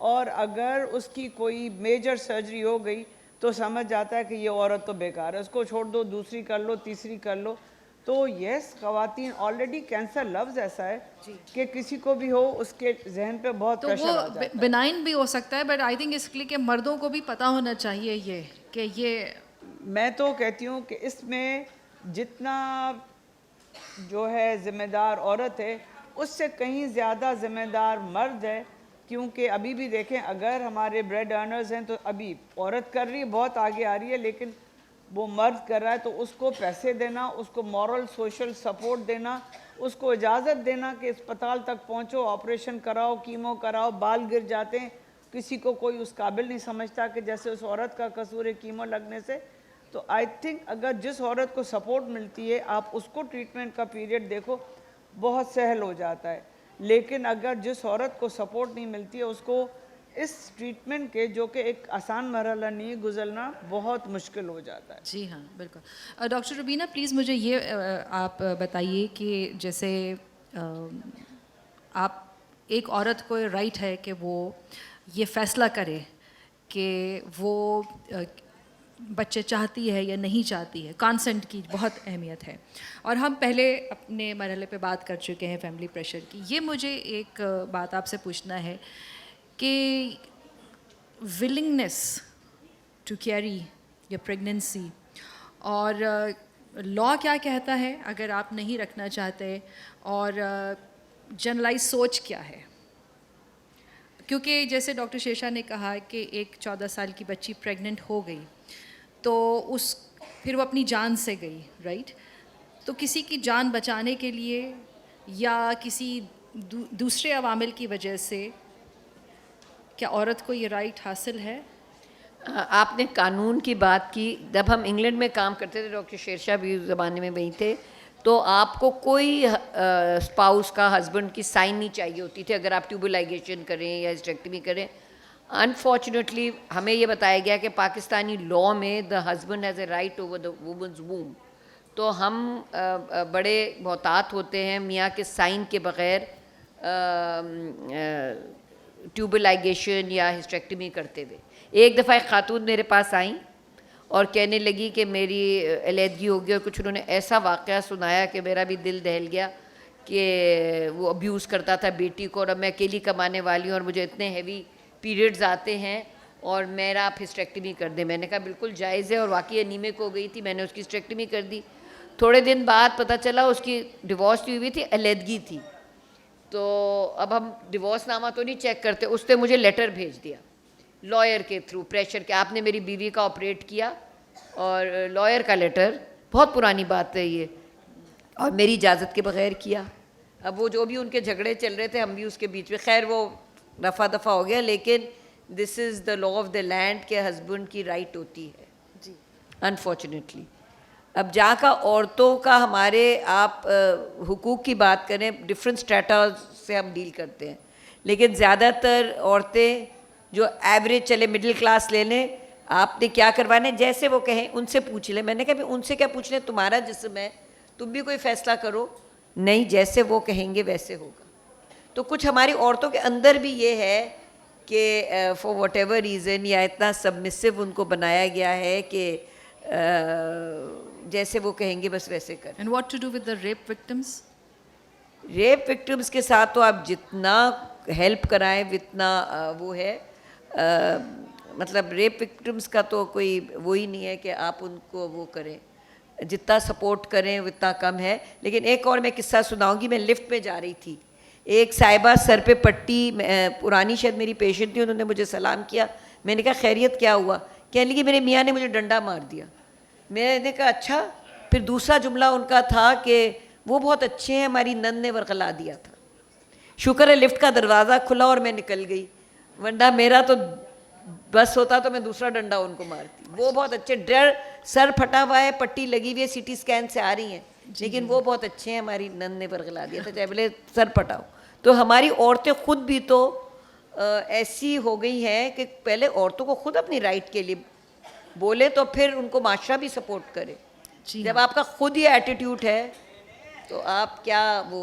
S3: और अगर उसकी कोई मेजर सर्जरी हो गई तो समझ जाता है कि ये औरत तो बेकार है, उसको छोड़ दो, दूसरी कर लो, तीसरी कर लो। तो यस, ख़वातीन ऑलरेडी कैंसर लफ्ज़ ऐसा है कि किसी को भी हो उसके जहन पे बहुत
S1: तो
S3: प्रेशर आ जाता
S1: वो
S3: है।
S1: बिनाइन भी हो सकता है, बट आई थिंक इसके लिए कि मर्दों को भी पता होना चाहिए ये कि ये
S3: मैं तो कहती हूँ कि इसमें जितना जो है ज़िम्मेदार औरत है उससे कहीं ज़्यादा ज़िम्मेदार मर्द है। क्योंकि अभी भी देखें, अगर हमारे ब्रेड अर्नर्स हैं तो अभी औरत कर रही है, बहुत आगे आ रही है, लेकिन वो मर्द कर रहा है तो उसको पैसे देना, उसको मॉरल सोशल सपोर्ट देना, उसको इजाज़त देना कि अस्पताल तक पहुँचो, ऑपरेशन कराओ, कीमो कराओ, बाल गिर जाते हैं, किसी को कोई उस काबिल नहीं समझता कि जैसे उस औरत का कसूर है कीमो लगने से। तो आई थिंक अगर जिस औरत को सपोर्ट मिलती है आप उसको ट्रीटमेंट का पीरियड देखो, बहुत सहल हो जाता है। लेकिन अगर जिस औरत को सपोर्ट नहीं मिलती है उसको इस ट्रीटमेंट के, जो कि एक आसान मरहला नहीं है, गुजरना बहुत मुश्किल हो जाता है।
S1: जी हाँ, बिल्कुल। डॉक्टर रुबीना, प्लीज़ मुझे ये आप बताइए कि जैसे आप, एक औरत को राइट है कि वो ये फ़ैसला करे कि वो बच्चे चाहती है या नहीं चाहती है, कंसेंट की बहुत अहमियत है। और हम पहले अपने मरहले पे बात कर चुके हैं फैमिली प्रेशर की। ये मुझे एक बात आपसे पूछना है कि विलिंगनेस टू कैरी या प्रेगनेंसी, और लॉ क्या कहता है अगर आप नहीं रखना चाहते, और जनरलाइज सोच क्या है। क्योंकि जैसे डॉक्टर शेषा ने कहा कि एक 14 साल की बच्ची प्रेग्नेंट हो गई तो फिर वो अपनी जान से गई, राइट। तो किसी की जान बचाने के लिए या किसी दूसरे अवामिल की वजह से क्या औरत को ये राइट हासिल है?
S4: आपने कानून की बात की। जब हम इंग्लैंड में काम करते थे, डॉक्टर शेरशाह भी उस ज़माने में वहीं थे, तो आपको कोई स्पाउस का, हस्बैंड की साइन नहीं चाहिए होती थी अगर आप ट्यूबलाइजेशन करें या हिस्टेक्टमी करें। अनफॉर्चुनेटली हमें ये बताया गया कि पाकिस्तानी लॉ में the husband has a right over the woman's womb. तो हम बड़े मोहतात होते हैं मियाँ के साइन के बग़ैर ट्यूबलाइजेशन या हिस्टेक्टमी करते हुए। एक दफ़ा एक खातून मेरे पास आई और कहने लगी कि मेरी अलहदगी हो गई, और कुछ उन्होंने ऐसा वाक़या सुनाया कि मेरा भी दिल दहल गया कि वो अब्यूज़ करता था बेटी को, और अब मैं अकेली कमाने वाली हूँ और मुझे इतने हैवी पीरियड्स आते हैं और मेरा आप हिस्टेक्टमी कर दें। मैंने कहा बिल्कुल जायज़ है, और वाकई एनीमिक हो गई थी, मैंने उसकी हिस्टेक्टमी कर दी। थोड़े दिन बाद पता चला उसकी डिवोर्स हुई थी, अलहदगी थी। तो अब हम डिवोर्स नामा तो नहीं चेक करते, उसने मुझे लेटर भेज दिया लॉयर के थ्रू, प्रेशर के, आपने मेरी बीवी का ऑपरेट किया, और लॉयर का लेटर, बहुत पुरानी बात है ये, और मेरी इजाज़त के बगैर किया। अब वो जो भी उनके झगड़े चल रहे थे, हम भी उसके बीच में, खैर वो रफा दफ़ा हो गया, लेकिन this is the law of the land के हस्बैंड की राइट होती है जी, अनफॉर्चुनेटली। अब जहाँ का औरतों का हमारे आप हुकूक की बात करें, डिफरेंट स्ट्रेटा से हम डील करते हैं, लेकिन ज़्यादातर औरतें जो एवरेज चले मिडिल क्लास ले लें, आपने क्या करवाना है जैसे वो कहें उनसे पूछ लें। मैंने कहा उनसे क्या पूछने, तुम्हारा जिस्म है, तुम भी कोई फ़ैसला करो। नहीं, जैसे वो कहेंगे वैसे होगा। तो कुछ हमारी औरतों के अंदर भी ये है कि फॉर वट एवर रीज़न, या इतना सबमिसिव उनको बनाया गया है कि जैसे वो कहेंगे बस वैसे कर।
S1: And what to do with the rape victims?
S4: Rape victims के साथ तो आप जितना हेल्प कराएं उतना वो है, मतलब रेप विक्टिम्स का तो कोई वो ही नहीं है कि आप उनको वो करें, जितना सपोर्ट करें उतना कम है। लेकिन एक और मैं किस्सा सुनाऊंगी। मैं लिफ्ट में जा रही थी, एक साहिबा सर पे पट्टी, पुरानी शायद मेरी पेशेंट थी, उन्होंने मुझे सलाम किया। मैंने कहा खैरियत क्या हुआ? कहने लगी मेरे मियाँ ने मुझे डंडा मार दिया। मैंने कहा अच्छा। फिर दूसरा जुमला उनका था कि वो बहुत अच्छे हैं, हमारी नंद ने वर्गला दिया था। शुक्र है लिफ्ट का दरवाज़ा खुला और मैं निकल गई, वरना मेरा तो बस होता तो मैं दूसरा डंडा उनको मारती। वो बहुत अच्छे, डर सर फटा हुआ है, पट्टी लगी हुई है, सीटी स्कैन से आ रही हैं, लेकिन वो बहुत अच्छे हैं, हमारी नंद ने वर्गला दिया था, चाहे बोले सर फटाओ। तो हमारी औरतें खुद भी तो ऐसी हो गई हैं कि पहले औरतों को खुद अपनी राइट के लिए बोले तो फिर उनको माशरा भी सपोर्ट करे। जब आपका खुद ही एटीट्यूड है तो आप क्या वो,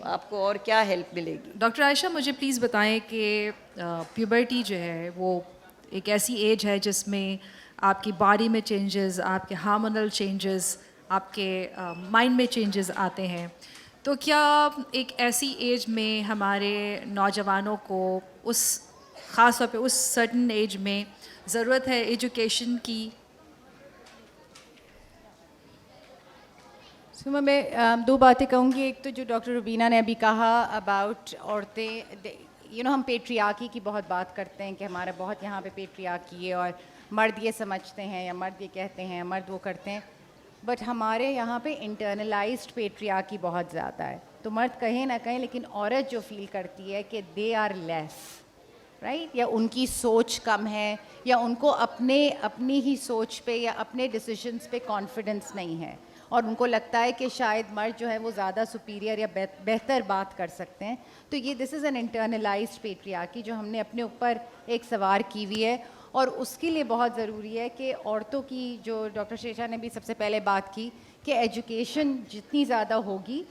S4: आपको और क्या हेल्प मिलेगी?
S1: डॉक्टर आयशा, मुझे प्लीज़ बताएं कि प्यूबर्टी जो है वो एक ऐसी एज है जिसमें आपकी बॉडी में चेंजेस, आपके हार्मोनल चेंजेस, आपके माइंड में चेंजेस आते हैं। तो क्या एक ऐसी एज में हमारे नौजवानों को उस ख़ास तौर पे उस सर्टन एज में ज़रूरत है एजुकेशन की?
S5: सुमा, मैं दो बातें कहूँगी। एक तो जो डॉक्टर रुबीना ने अभी कहा अबाउट औरतें, हम पेट्रियार्की की बहुत बात करते हैं कि हमारा बहुत यहाँ पे पेट्रियार्की है और मर्द ये समझते हैं या मर्द ये कहते हैं, मर्द वो करते हैं, बट हमारे यहाँ पे इंटरनलाइज्ड पेट्रियार्की बहुत ज़्यादा है। तो मर्द कहें ना कहें, लेकिन औरत जो फील करती है कि दे आर लेस, राइट, या उनकी सोच कम है, या उनको अपनी ही सोच पे या अपने डिसीजंस पे कॉन्फिडेंस नहीं है, और उनको लगता है कि शायद मर्द जो है वो ज़्यादा सुपीरियर या बेहतर बात कर सकते हैं। तो ये this is an internalised patriarchy जो हमने अपने ऊपर एक सवार की हुई है, और उसके लिए बहुत ज़रूरी है कि औरतों की, जो डॉक्टर शेषा ने भी सबसे पहले बात की, कि एजुकेशन जितनी ज़्यादा होगी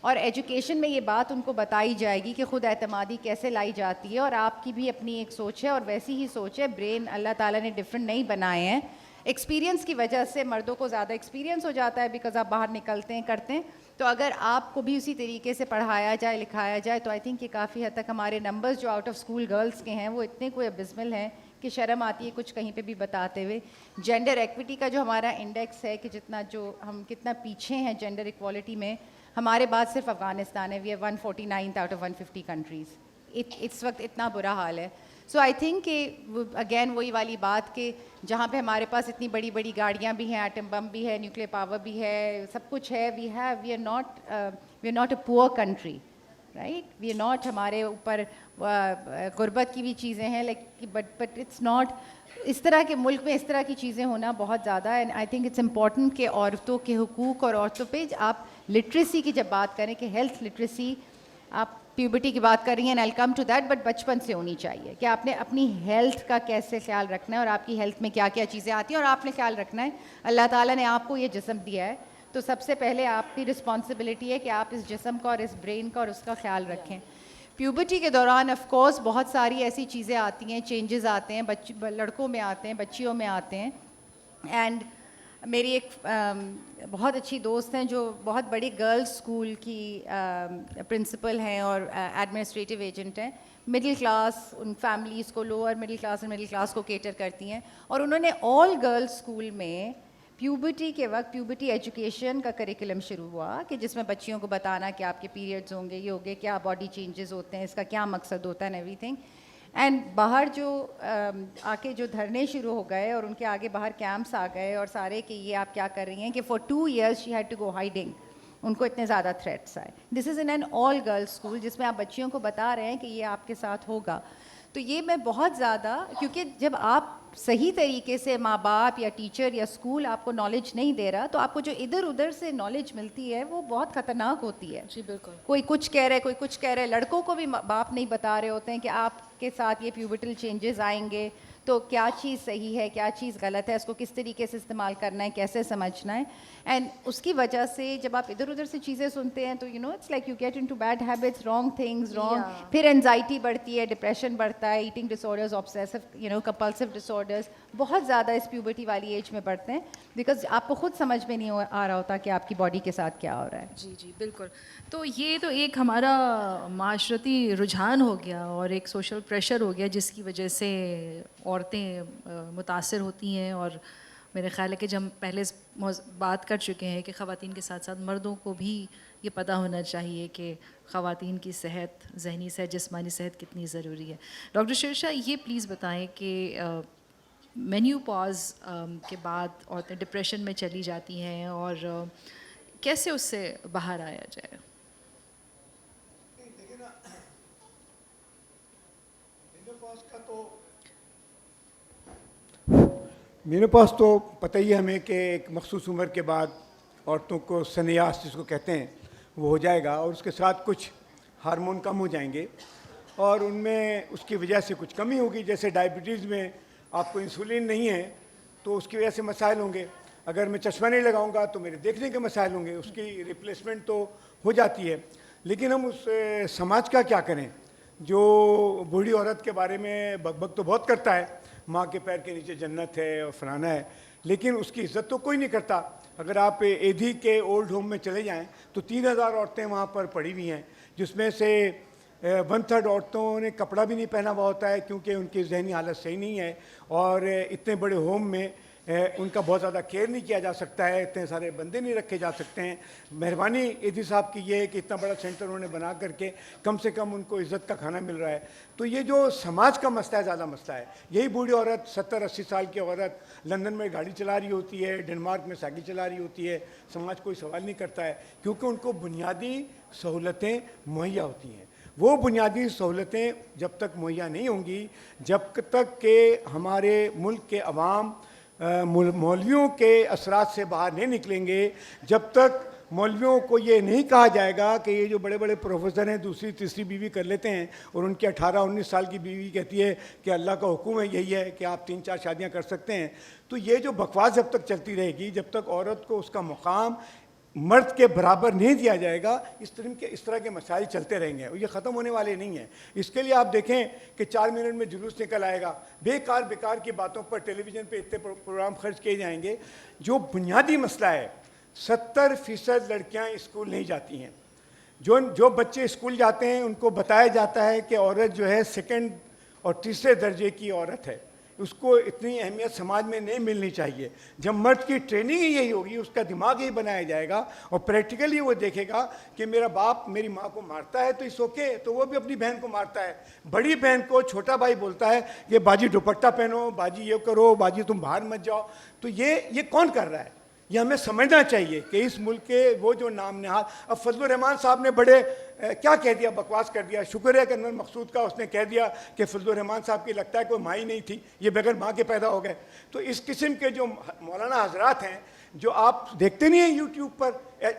S5: और एजुकेशन में ये बात उनको बताई जाएगी कि ख़ुद एतमादी कैसे लाई जाती है, और आपकी भी अपनी एक सोच है और वैसी ही सोच है। ब्रेन अल्लाह ताला ने डिफरेंट नहीं बनाए हैं। एक्सपीरियंस की वजह से मर्दों को ज़्यादा एक्सपीरियंस हो जाता है, बिकॉज आप बाहर निकलते हैं, करते हैं। तो अगर आपको भी उसी तरीके से पढ़ाया जाए, लिखाया जाए, तो आई थिंक ये काफ़ी हद तक हमारे नंबर्स जो आउट ऑफ स्कूल गर्ल्स के हैं वो इतने कोई अबिस्मल हैं कि शर्म आती है कुछ कहीं पे भी बताते हुए। जेंडर एक्विटी का जो हमारा इंडेक्स है कि जितना जो हम कितना पीछे हैं जेंडर इक्वालिटी में, हमारे बाद सिर्फ अफ़गानिस्तान है। वी है 149 आउट ऑफ 150 कंट्रीज़। इस वक्त इतना बुरा हाल है। सो आई थिंक कि अगेन वही वाली बात कि जहाँ पे हमारे पास इतनी बड़ी बड़ी गाड़ियाँ भी हैं, एटम बम भी है, न्यूक्लियर पावर भी है, सब कुछ है, we are not a poor country, right, we are not, हमारे ऊपर गुर्बत की भी चीज़ें हैं, लाइक बट इट्स नॉट, इस तरह के मुल्क में इस तरह की चीज़ें होना बहुत ज़्यादा। And I think it's important कि औरतों के हुकूक और औरतों पे आप लिटरेसी की जब बात करें कि हेल्थ लिटरेसी, आप प्यूबर्टी की बात कर रही हैं, and I come to that, but बचपन से होनी चाहिए कि आपने अपनी हेल्थ का कैसे ख्याल रखना है और आपकी हेल्थ में क्या क्या चीज़ें आती हैं और आपने ख्याल रखना है। अल्लाह ताला ने आपको ये जिस्म दिया है, तो सबसे पहले आपकी रिस्पॉन्सिबिलिटी है कि आप इस जिस्म का और इस ब्रेन का और उसका ख्याल रखें। प्यूबर्टी के दौरान ऑफ कोर्स बहुत सारी ऐसी चीज़ें आती हैं, चेंजेस आते हैं, लड़कों में आते हैं, बच्चियों में आते हैं, एंड मेरी एक बहुत अच्छी दोस्त हैं जो बहुत बड़ी गर्ल्स स्कूल की प्रिंसिपल हैं और एडमिनिस्ट्रेटिव एजेंट हैं, मिडिल क्लास उन फैमिलीज़ को, लोअर मिडिल क्लास और मिडिल क्लास को केटर करती हैं, और उन्होंने ऑल गर्ल्स स्कूल में प्यूबर्टी के वक्त प्यूबर्टी एजुकेशन का करिकुलम शुरू हुआ कि जिसमें बच्चियों को बताना कि आपके पीरियड्स होंगे, ये होंगे, क्या बॉडी चेंजेस होते हैं, इसका क्या मकसद होता है एंड एवरीथिंग। एंड बाहर जो आके जो धरने शुरू हो गए और उनके आगे बाहर कैंप्स आ गए और सारे कि ये आप क्या कर रही हैं, कि for 2 years she had to go hiding, उनको इतने ज़्यादा थ्रेट्स आए। This is in an all girls school जिसमें आप बच्चियों को बता रहे हैं कि ये आपके साथ होगा। तो ये मैं बहुत ज़्यादा, क्योंकि जब आप सही तरीके से माँ बाप या टीचर या स्कूल आपको नॉलेज नहीं दे रहा, तो आपको जो इधर उधर से नॉलेज मिलती है वो बहुत ख़तरनाक होती है।
S1: जी बिल्कुल।
S5: कोई कुछ कह रहा है, कोई कुछ कह रहा है। लड़कों को भी बाप नहीं बता रहे होते हैं कि आपके साथ ये प्यूबर्टल चेंजेस आएंगे, तो क्या चीज़ सही है, क्या चीज़ गलत है, इसको किस तरीके से इस्तेमाल करना है, कैसे समझना है। एंड उसकी वजह से जब आप इधर उधर से चीज़ें सुनते हैं तो you know it's like you get into bad habits, wrong things, wrong, फिर एंजाइटी बढ़ती है, डिप्रेशन बढ़ता है, eating disorders, obsessive compulsive disorders बहुत ज़्यादा इस प्यूबर्टी वाली एज में बढ़ते हैं, बिकॉज आपको खुद समझ में नहीं आ रहा होता कि आपकी बॉडी के साथ क्या हो रहा है।
S1: जी जी बिल्कुल। तो ये तो एक हमारा माशरती रुझान हो गया और एक सोशल प्रेशर हो गया जिसकी वजह से औरतें मुतासर होती हैं, और मेरे ख़्याल है कि जब हम पहले बात कर चुके हैं कि ख़वातीन के साथ साथ मर्दों को भी ये पता होना चाहिए कि ख़वातीन की सेहत, जहनी सेहत, जिस्मानी सेहत कितनी ज़रूरी है। डॉक्टर शेरशाह, ये प्लीज़ बताएं कि मेन्यूपॉज के बाद औरतें डिप्रेशन में चली जाती हैं और कैसे उससे बाहर आया जाए।
S2: मेनोपॉज तो पता ही है हमें कि एक मखसूस उम्र के बाद औरतों को सन्यास जिसको कहते हैं वो हो जाएगा, और उसके साथ कुछ हार्मोन कम हो जाएंगे और उनमें उसकी वजह से कुछ कमी होगी। जैसे डायबिटीज़ में आपको इंसुलिन नहीं है तो उसकी वजह से मसाइल होंगे, अगर मैं चश्मा नहीं लगाऊंगा तो मेरे देखने के मसाइल होंगे, उसकी रिप्लेसमेंट तो हो जाती है। लेकिन हम उस समाज का क्या करें जो बूढ़ी औरत के बारे में बकबक तो बहुत करता है, माँ के पैर के नीचे जन्नत है और फलाना है, लेकिन उसकी इज़्ज़त तो कोई नहीं करता। अगर आप एधी के ओल्ड होम में चले जाएं तो 3000 औरतें वहाँ पर पड़ी हुई हैं, जिसमें से 1/3 औरतों ने कपड़ा भी नहीं पहना हुआ होता है क्योंकि उनकी जहनी हालत सही नहीं है, और इतने बड़े होम में उनका बहुत ज़्यादा केयर नहीं किया जा सकता है, इतने सारे बंदे नहीं रखे जा सकते हैं। मेहरबानी एधी साहब की ये है कि इतना बड़ा सेंटर उन्होंने बना करके कम से कम उनको इज़्ज़त का खाना मिल रहा है। तो ये जो समाज का मसला है, ज़्यादा मसला है। यही बूढ़ी औरत 70-80 साल की औरत लंदन में गाड़ी चला रही होती है, डेनमार्क में साइकिल चला रही होती है, समाज कोई सवाल नहीं करता है क्योंकि उनको बुनियादी सहूलतें मुहैया होती हैं। वो बुनियादी सहूलतें जब तक मुहैया नहीं होंगी, जब तक कि हमारे मुल्क के अवाम मौलवियों के असरात से बाहर नहीं निकलेंगे, जब तक मौलवियों को ये नहीं कहा जाएगा कि ये जो बड़े बड़े प्रोफेसर हैं दूसरी तीसरी बीवी कर लेते हैं और उनकी 18-19 साल की बीवी कहती है कि अल्लाह का हुक्म है यही है कि आप 3-4 शादियां कर सकते हैं, तो ये जो बकवास जब तक चलती रहेगी, जब तक औरत को उसका मुकाम मर्द के बराबर नहीं दिया जाएगा, इस तरह के मसाइल चलते रहेंगे और ये ख़त्म होने वाले नहीं हैं। इसके लिए आप देखें कि 4 मिनट में जुलूस निकल आएगा, बेकार की बातों पर टेलीविज़न पे इतने प्रोग्राम खर्च किए जाएंगे। जो बुनियादी मसला है, 70% लड़कियां स्कूल नहीं जाती हैं। जो बच्चे स्कूल जाते हैं उनको बताया जाता है कि औरत जो है 2nd और 3रे दर्जे की औरत है, उसको इतनी अहमियत समाज में नहीं मिलनी चाहिए। जब मर्द की ट्रेनिंग ही यही होगी, उसका दिमाग ही बनाया जाएगा और प्रैक्टिकली वो देखेगा कि मेरा बाप मेरी माँ को मारता है तो इस ओके, तो वो भी अपनी बहन को मारता है। बड़ी बहन को छोटा भाई बोलता है ये बाजी दुपट्टा पहनो, बाजी ये करो, बाजी तुम बाहर मत जाओ। तो ये कौन कर रहा है? ये हमें समझना चाहिए कि इस मुल्क के वो जो नाम नहाद, अब फजलुर रहमान साहब ने बड़े क्या कह दिया, बकवास कर दिया। शुक्र है कि अनवर मकसूद का उसने कह दिया कि फजलुर रहमान साहब की लगता है कोई माँ ही नहीं थी, ये बगैर माँ के पैदा हो गए। तो इस किस्म के जो मौलाना हजरात हैं, जो आप देखते नहीं हैं यूट्यूब पर,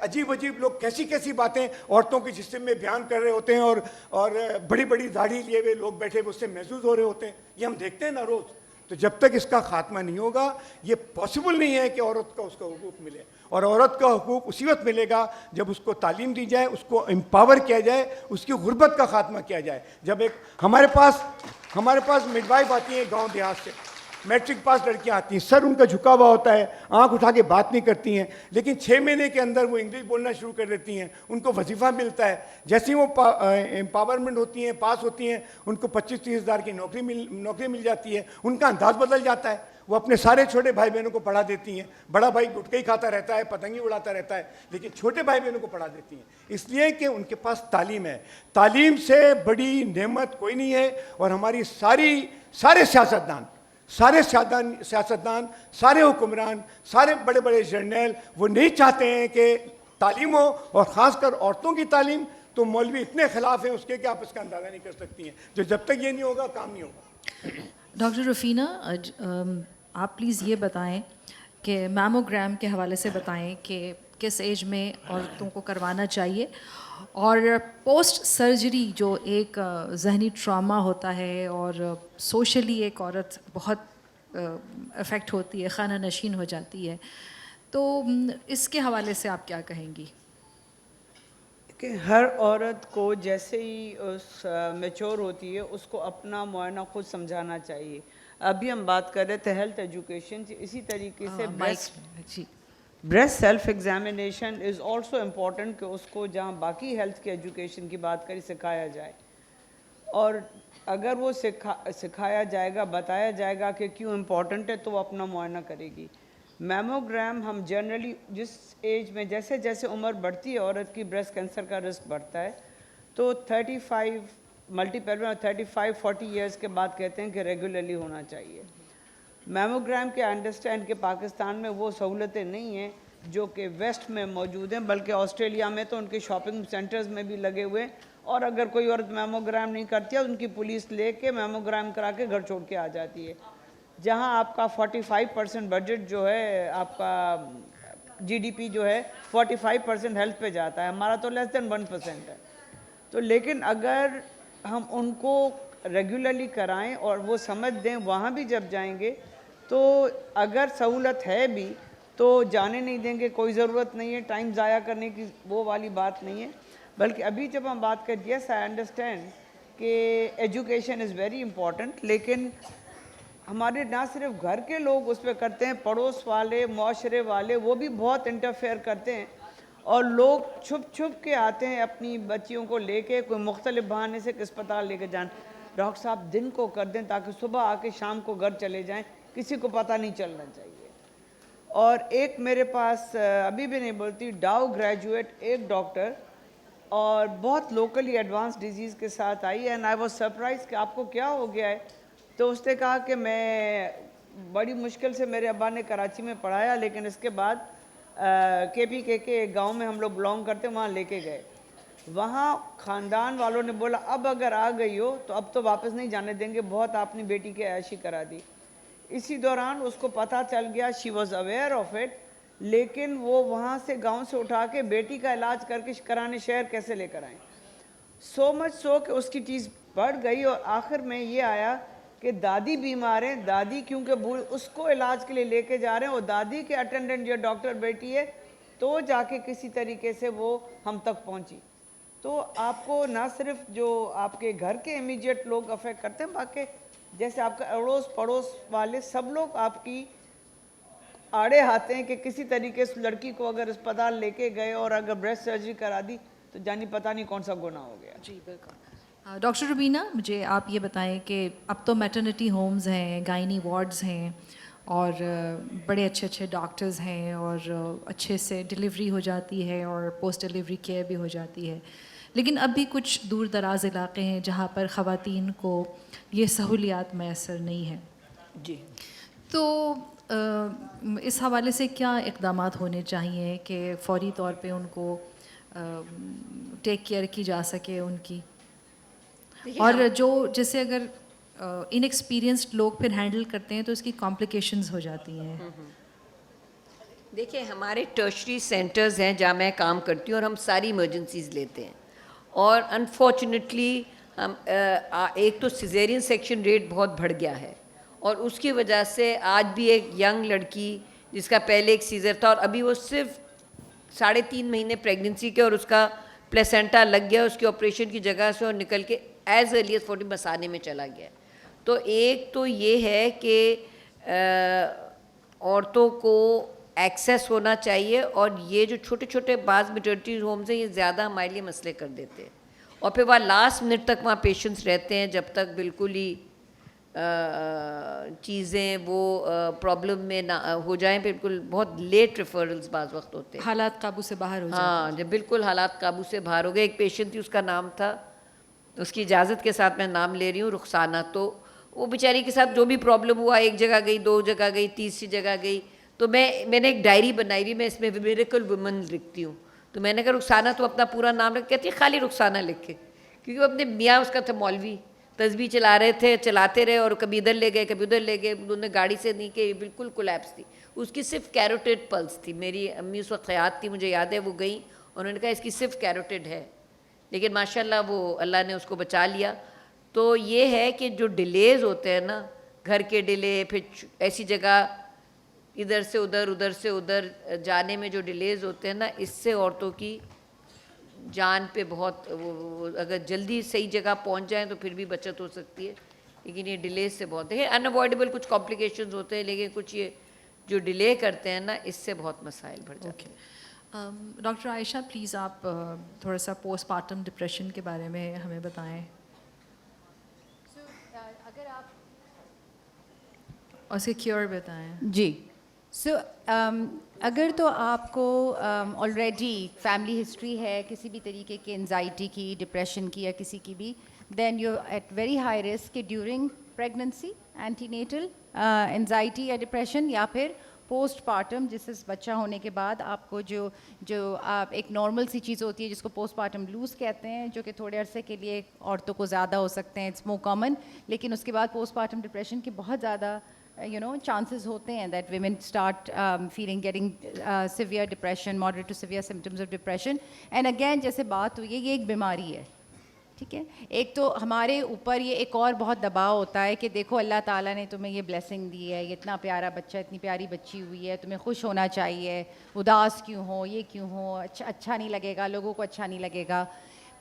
S2: अजीब अजीब लोग कैसी कैसी बातें औरतों के जिस्म में बयान कर रहे होते हैं और बड़ी बड़ी दाढ़ी लिए हुए लोग बैठे उससे महसूस हो रहे होते हैं, ये हम देखते हैं ना रोज़। तो जब तक इसका खात्मा नहीं होगा, ये पॉसिबल नहीं है कि औरत का उसका हुकूक मिले। और औरत का हुकूक उसी वक्त मिलेगा जब उसको तालीम दी जाए, उसको एम्पावर किया जाए, उसकी गुर्बत का खात्मा किया जाए। जब एक हमारे पास मिडवाइफ आती है गांव देहात से, मैट्रिक पास लड़कियां आती हैं, सर उनका झुका हुआ होता है, आंख उठा के बात नहीं करती हैं, लेकिन 6 महीने के अंदर वो इंग्लिश बोलना शुरू कर देती हैं, उनको वजीफ़ा मिलता है। जैसे ही वो एम्पावरमेंट होती हैं, पास होती हैं, उनको 25-30 हज़ार की नौकरी मिल जाती है, उनका अंदाज़ बदल जाता है। वो अपने सारे छोटे भाई बहनों को पढ़ा देती हैं। बड़ा भाई गुटके ही खाता रहता है, पतंगी उड़ाता रहता है, लेकिन छोटे भाई बहनों को पढ़ा देती हैं, इसलिए कि उनके पास तालीम है। तालीम से बड़ी नेमत कोई नहीं है। और हमारी सारे सियासतदान, सारे हुक्मरान, सारे बड़े बड़े जर्नल, वो नहीं चाहते हैं कि तालीम हो, और ख़ासकर औरतों की तालीम। तो मौलवी इतने खिलाफ हैं उसके कि आप इसका अंदाज़ा नहीं कर सकती हैं। जो जब तक ये नहीं होगा, काम नहीं होगा।
S1: डॉक्टर रुफीना, आप प्लीज़ ये बताएं कि मैमोग्राम के हवाले से बताएं कि किस एज में औरतों को करवाना चाहिए, और पोस्ट सर्जरी जो एक जहनी ट्रॉमा होता है और सोशली एक औरत बहुत अफेक्ट होती है, खाना नशीन हो जाती है, तो इसके हवाले से आप क्या कहेंगी?
S3: कि हर औरत को जैसे ही उस मैच्योर होती है, उसको अपना मुआयना खुद समझाना चाहिए। अभी हम बात कर रहे थे हेल्थ एजुकेशन की, इसी तरीके से breast self examination is also important कि उसको जहाँ बाकी हेल्थ की एजुकेशन की बात करी सिखाया जाए, और अगर वो सिखाया जाएगा, बताया जाएगा कि क्यों इम्पॉर्टेंट है, तो वो अपना मुआयना करेगी। मैमोग्राम हम जनरली जिस एज में जैसे जैसे उम्र बढ़ती है औरत की, ब्रेस्ट कैंसर का रिस्क बढ़ता है, तो 35 मल्टीपल 35-40 ईयर्स के बाद कहते हैं कि रेगुलरली होना चाहिए। मैमोग्राम के अंडरस्टैंड के पाकिस्तान में वो सहूलतें नहीं हैं जो कि वेस्ट में मौजूद हैं, बल्कि ऑस्ट्रेलिया में तो उनके शॉपिंग सेंटर्स में भी लगे हुए, और अगर कोई औरत मैमोग्राम नहीं करती है, उनकी पुलिस लेके मैमोग्राम करा के घर छोड़ के आ जाती है। जहां आपका 45% बजट जो है, आपका जीडीपी जो है 45% हेल्थ पे जाता है, हमारा तो लेस देन 1% है। तो लेकिन अगर हम उनको रेगुलरली कराएं और वो समझ दें, वहाँ भी जब जाएंगे तो अगर सहूलत है भी तो जाने नहीं देंगे, कोई ज़रूरत नहीं है टाइम ज़ाया करने की, वो वाली बात नहीं है। बल्कि अभी जब हम बात करें, यस आई अंडरस्टैंड कि एजुकेशन इज़ वेरी इंपॉर्टेंट, लेकिन हमारे ना सिर्फ घर के लोग उस पर करते हैं, पड़ोस वाले, मुआशरे वाले, वो भी बहुत इंटरफेयर करते हैं, और लोग छुप छुप के आते हैं अपनी बच्चियों को लेके, कोई मुख्तलिफ बहाने से अस्पताल लेके जान। डॉक्टर साहब दिन को कर दें ताकि सुबह आके शाम को घर चले जाएं, किसी को पता नहीं चलना चाहिए। और एक मेरे पास अभी भी नहीं बोलती, डाउ ग्रेजुएट एक डॉक्टर, और बहुत लोकली एडवांस डिजीज़ के साथ आई, एंड आई वाज सरप्राइज कि आपको क्या हो गया है। तो उसने कहा कि मैं बड़ी मुश्किल से, मेरे अब्बा ने कराची में पढ़ाया, लेकिन इसके बाद KPK के एक गाँव में हम लोग बिलोंग करते, वहाँ लेके गए। वहाँ ख़ानदान वालों ने बोला अब अगर आ गई हो तो अब तो वापस नहीं जाने देंगे, बहुत आपने बेटी की ऐशी करा दी। इसी दौरान उसको पता चल गया, she was aware of it, लेकिन वो वहाँ से गांव से उठा के बेटी का इलाज करके कराने शहर कैसे लेकर आए। सो मच सो कि उसकी चीज़ बढ़ गई, और आखिर में ये आया कि दादी बीमार है, दादी क्योंकि उसको इलाज के लिए लेके जा रहे हैं, और दादी के अटेंडेंट जो डॉक्टर बेटी है, तो जाके किसी तरीके से वो हम तक पहुंची। तो आपको ना सिर्फ जो आपके घर के इमीडिएट लोग अफेक्ट करते हैं, बाकी जैसे आपका अड़ोस पड़ोस वाले सब लोग आपकी आड़े आते हैं कि किसी तरीके से लड़की को अगर अस्पताल लेके गए और अगर ब्रेस्ट सर्जरी करा दी तो जानी पता नहीं कौन सा गुनाह हो गया।
S1: जी बिल्कुल। डॉक्टर रुबीना, मुझे आप ये बताएं कि अब तो मैटरनिटी होम्स हैं, गायनी वार्ड्स हैं, और बड़े अच्छे अच्छे डॉक्टर्स हैं, और अच्छे से डिलीवरी हो जाती है और पोस्ट डिलीवरी केयर भी हो जाती है, लेकिन अब भी कुछ दूर दराज इलाके हैं जहाँ पर ख़वातीन को ये सहूलियात मैसर नहीं है।
S3: जी,
S1: तो इस हवाले से क्या इक़दामात होने चाहिए कि फ़ौरी तौर पे उनको टेक केयर की जा सके उनकी, और जो जैसे अगर इनएक्सपीरियंस्ड लोग फिर हैंडल करते हैं तो इसकी कॉम्प्लिकेशंस हो जाती हैं।
S4: देखिए, हमारे टर्शरी सेंटर्स हैं जहाँ मैं काम करती हूँ, और हम सारी इमरजेंसीज लेते हैं, और अनफॉर्चुनेटली हम एक तो सिजेरियन सेक्शन रेट बहुत बढ़ गया है, और उसकी वजह से आज भी एक यंग लड़की जिसका पहले एक सीज़र था और अभी वो सिर्फ 3.5 महीने प्रेगनेंसी के, और उसका प्लेसेंटा लग गया उसकी ऑपरेशन की जगह से, और निकल के एज अर्ली एज 40 बसाने में चला गया। तो एक तो ये है कि औरतों को एक्सेस होना चाहिए, और ये जो छोटे छोटे बाज़ मैटरनिटी होम्स हैं ये ज़्यादा हमारे लिए मसले कर देते हैं, और फिर वहाँ लास्ट मिनट तक वहाँ पेशेंट्स रहते हैं जब तक बिल्कुल ही चीज़ें वो प्रॉब्लम में ना हो जाएं, बिल्कुल बहुत लेट रेफरल्स बाज़ वक्त होते हैं।
S1: हालात काबू से बाहर हो जाते
S4: हाँ, जब बिल्कुल हालात काबू से बाहर हो गए। एक पेशेंट थी, उसका नाम था, उसकी इजाज़त के साथ मैं नाम ले रही हूँ, रुखसाना। तो वो बेचारी के साथ जो भी प्रॉब्लम हुआ, एक जगह गई, 2 जगह गई, तीसरी जगह गई, तो मैंने एक डायरी बनाई हुई, मैं इसमें मिरेकल वुमन लिखती हूँ। तो मैंने कहा रुखसाना तो अपना पूरा नाम लिख, कहती है खाली रुखसाना लिख के, क्योंकि वो अपने मियाँ उसका था मौलवी, तस्बीह चला रहे थे, चलाते रहे, और कभी इधर ले गए कभी उधर ले गए, उन्होंने गाड़ी से नहीं कि बिल्कुल कोलैप्स थी। उसकी सिर्फ कैरोटिड पल्स थी। मेरी अम्मी उस वक्त हयात थी, मुझे याद है, वो गई, उन्होंने कहा इसकी सिर्फ कैरोटिड है, लेकिन माशाल्लाह वो अल्लाह ने उसको बचा लिया। तो ये है कि जो डिलेज़ होते हैं ना, घर के डिले, फिर ऐसी जगह इधर से उधर, उधर से उधर जाने में जो डिलेज़ होते हैं ना, इससे औरतों की जान पे बहुत वो अगर जल्दी सही जगह पहुंच जाएं तो फिर भी बचत हो सकती है, लेकिन ये डिले से बहुत, देखिए अनअवॉइडेबल कुछ कॉम्प्लिकेशंस होते हैं, लेकिन कुछ ये जो डिले करते हैं ना, इससे बहुत मसाइल बढ़ जाते हैं।
S1: डॉक्टर आयशा, प्लीज़ आप थोड़ा सा पोस्टमार्टम डिप्रेशन के बारे में हमें बताएं,
S5: अगर आप
S1: और उसके क्योर बताएं।
S5: जी। सो अगर तो आपको ऑलरेडी फैमिली हिस्ट्री है किसी भी तरीके की एंजाइटी की, डिप्रेशन की या किसी की भी, then you at very high risk कि ड्यूरिंग प्रेगनेंसी एंटीनेटल एंजाइटी या डिप्रेशन, या फिर पोस्ट पार्टम, जिससे बच्चा होने के बाद आपको जो आप एक नॉर्मल सी चीज़ होती है जिसको पोस्ट पार्टम लूज कहते हैं, जो कि थोड़े अरसे के लिए औरतों को ज़्यादा हो सकते हैं, इट्स मोर कॉमन, लेकिन उसके बाद पोस्ट पार्टम डिप्रेशन के बहुत ज़्यादा chances होते हैं that women start getting severe depression, moderate to severe symptoms of depression. And again, जैसे बात हुई है, ये एक बीमारी है, ठीक है। एक तो हमारे ऊपर ये एक और बहुत दबाव होता है कि देखो अल्लाह ताला ने तुम्हें ये ब्लेसिंग दी है, ये इतना प्यारा बच्चा, इतनी प्यारी बच्ची हुई है, तुम्हें खुश होना चाहिए, उदास क्यों हो, ये क्यों हो, अच्छा नहीं लगेगा, लोगों को अच्छा नहीं लगेगा।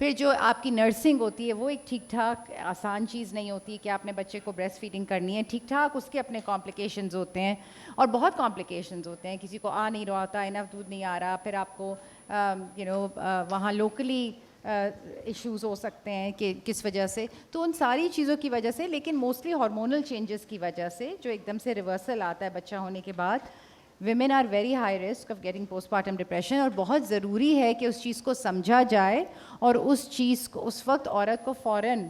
S5: फिर जो आपकी नर्सिंग होती है वो एक ठीक ठाक आसान चीज़ नहीं होती कि आपने बच्चे को ब्रेस्ट फीडिंग करनी है, ठीक ठाक उसके अपने कॉम्प्लिकेशंस होते हैं, और बहुत कॉम्प्लिकेशंस होते हैं। किसी को आ नहीं रहा होता, इनफ दूध नहीं आ रहा, फिर आपको वहाँ लोकली इश्यूज़ हो सकते हैं कि किस वजह से, तो उन सारी चीज़ों की वजह से, लेकिन मोस्टली हार्मोनल चेंजेस की वजह से जो एकदम से रिवर्सल आता है बच्चा होने के बाद, women are very high risk of getting postpartum depression। और बहुत ज़रूरी है कि उस चीज़ को समझा जाए, और उस चीज़ को उस वक्त औरत को फ़ौरन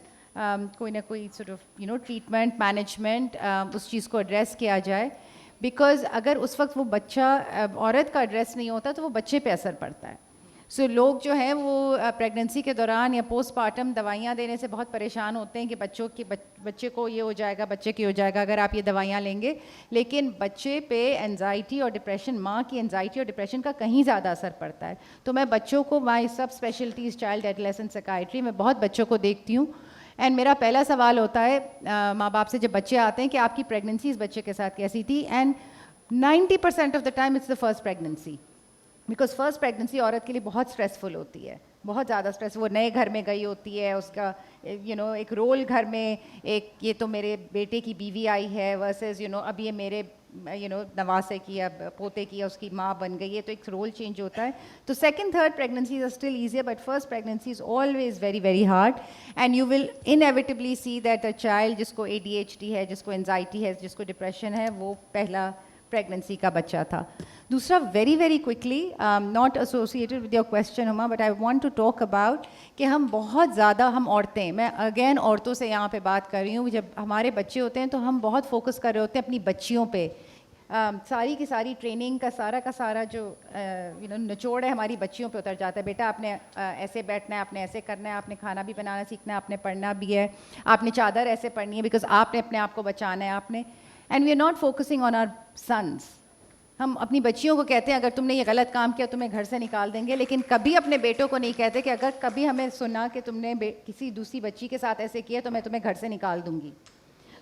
S5: कोई ना कोई sort of ट्रीटमेंट, मैनेजमेंट, उस चीज़ को एड्रेस किया जाए, बिकॉज़ अगर उस वक्त वो बच्चा औरत का एड्रेस नहीं होता तो वो बच्चे पे असर पड़ता है। सो लोग जो हैं वो प्रेगनेंसी के दौरान या पोस्टमार्टम दवाइयाँ देने से बहुत परेशान होते हैं कि बच्चे को ये हो जाएगा, बच्चे की हो जाएगा अगर आप ये दवाइयाँ लेंगे, लेकिन बच्चे पे एंजाइटी और डिप्रेशन, माँ की एंजाइटी और डिप्रेशन का कहीं ज़्यादा असर पड़ता है। तो मैं बच्चों को, माई सब स्पेशलिटीज़ चाइल्ड एडोलेसेंट साइकियाट्री में बहुत बच्चों को देखती हूँ, एंड मेरा पहला सवाल होता है माँ बाप से जब बच्चे आते हैं कि आपकी प्रेगनेंसी इस बच्चे के साथ कैसी थी, and 90% of the time it's the first pregnancy, because first pregnancy औरत के लिए बहुत स्ट्रेसफुल होती है, बहुत ज़्यादा स्ट्रेस। वो नए घर में गई होती है, उसका एक रोल घर में, एक ये तो मेरे बेटे की बीवी आई है वर्सेस अब ये मेरे नवासे की या पोते की या उसकी माँ बन गई है, तो एक रोल चेंज होता है। तो second third pregnancies are still easier, but first pregnancy is always very very hard, and you will inevitably see that a child जिसको ADHD है, जिसको एंजाइटी है, जिसको डिप्रेशन है, वो पहला प्रेगनेंसी का बच्चा था। दूसरा, very very quickly, not associated with your question Huma, but I want to talk about कि हम बहुत ज़्यादा, हम औरतें, मैं अगेन औरतों से यहाँ पे बात कर रही हूँ, जब हमारे बच्चे होते हैं तो हम बहुत फोकस कर रहे होते हैं अपनी बच्चियों पे, सारी की सारी ट्रेनिंग का सारा जो निचोड़ है हमारी बच्चियों पे उतर जाता है। बेटा आपने ऐसे बैठना है, आपने ऐसे करना है, आपने खाना भी बनाना सीखना है, आपने पढ़ना भी है, आपने चादर ऐसे पढ़नी है, बिकॉज आपने अपने आप को बचाना है, आपने, and we are not focusing on our sons. हम अपनी बच्चियों को कहते हैं अगर तुमने ये गलत काम किया तुम्हें घर से निकाल देंगे, लेकिन कभी अपने बेटों को नहीं कहते कि अगर कभी हमें सुना कि तुमने किसी दूसरी बच्ची के साथ ऐसे किया तो मैं तुम्हें घर से निकाल दूंगी।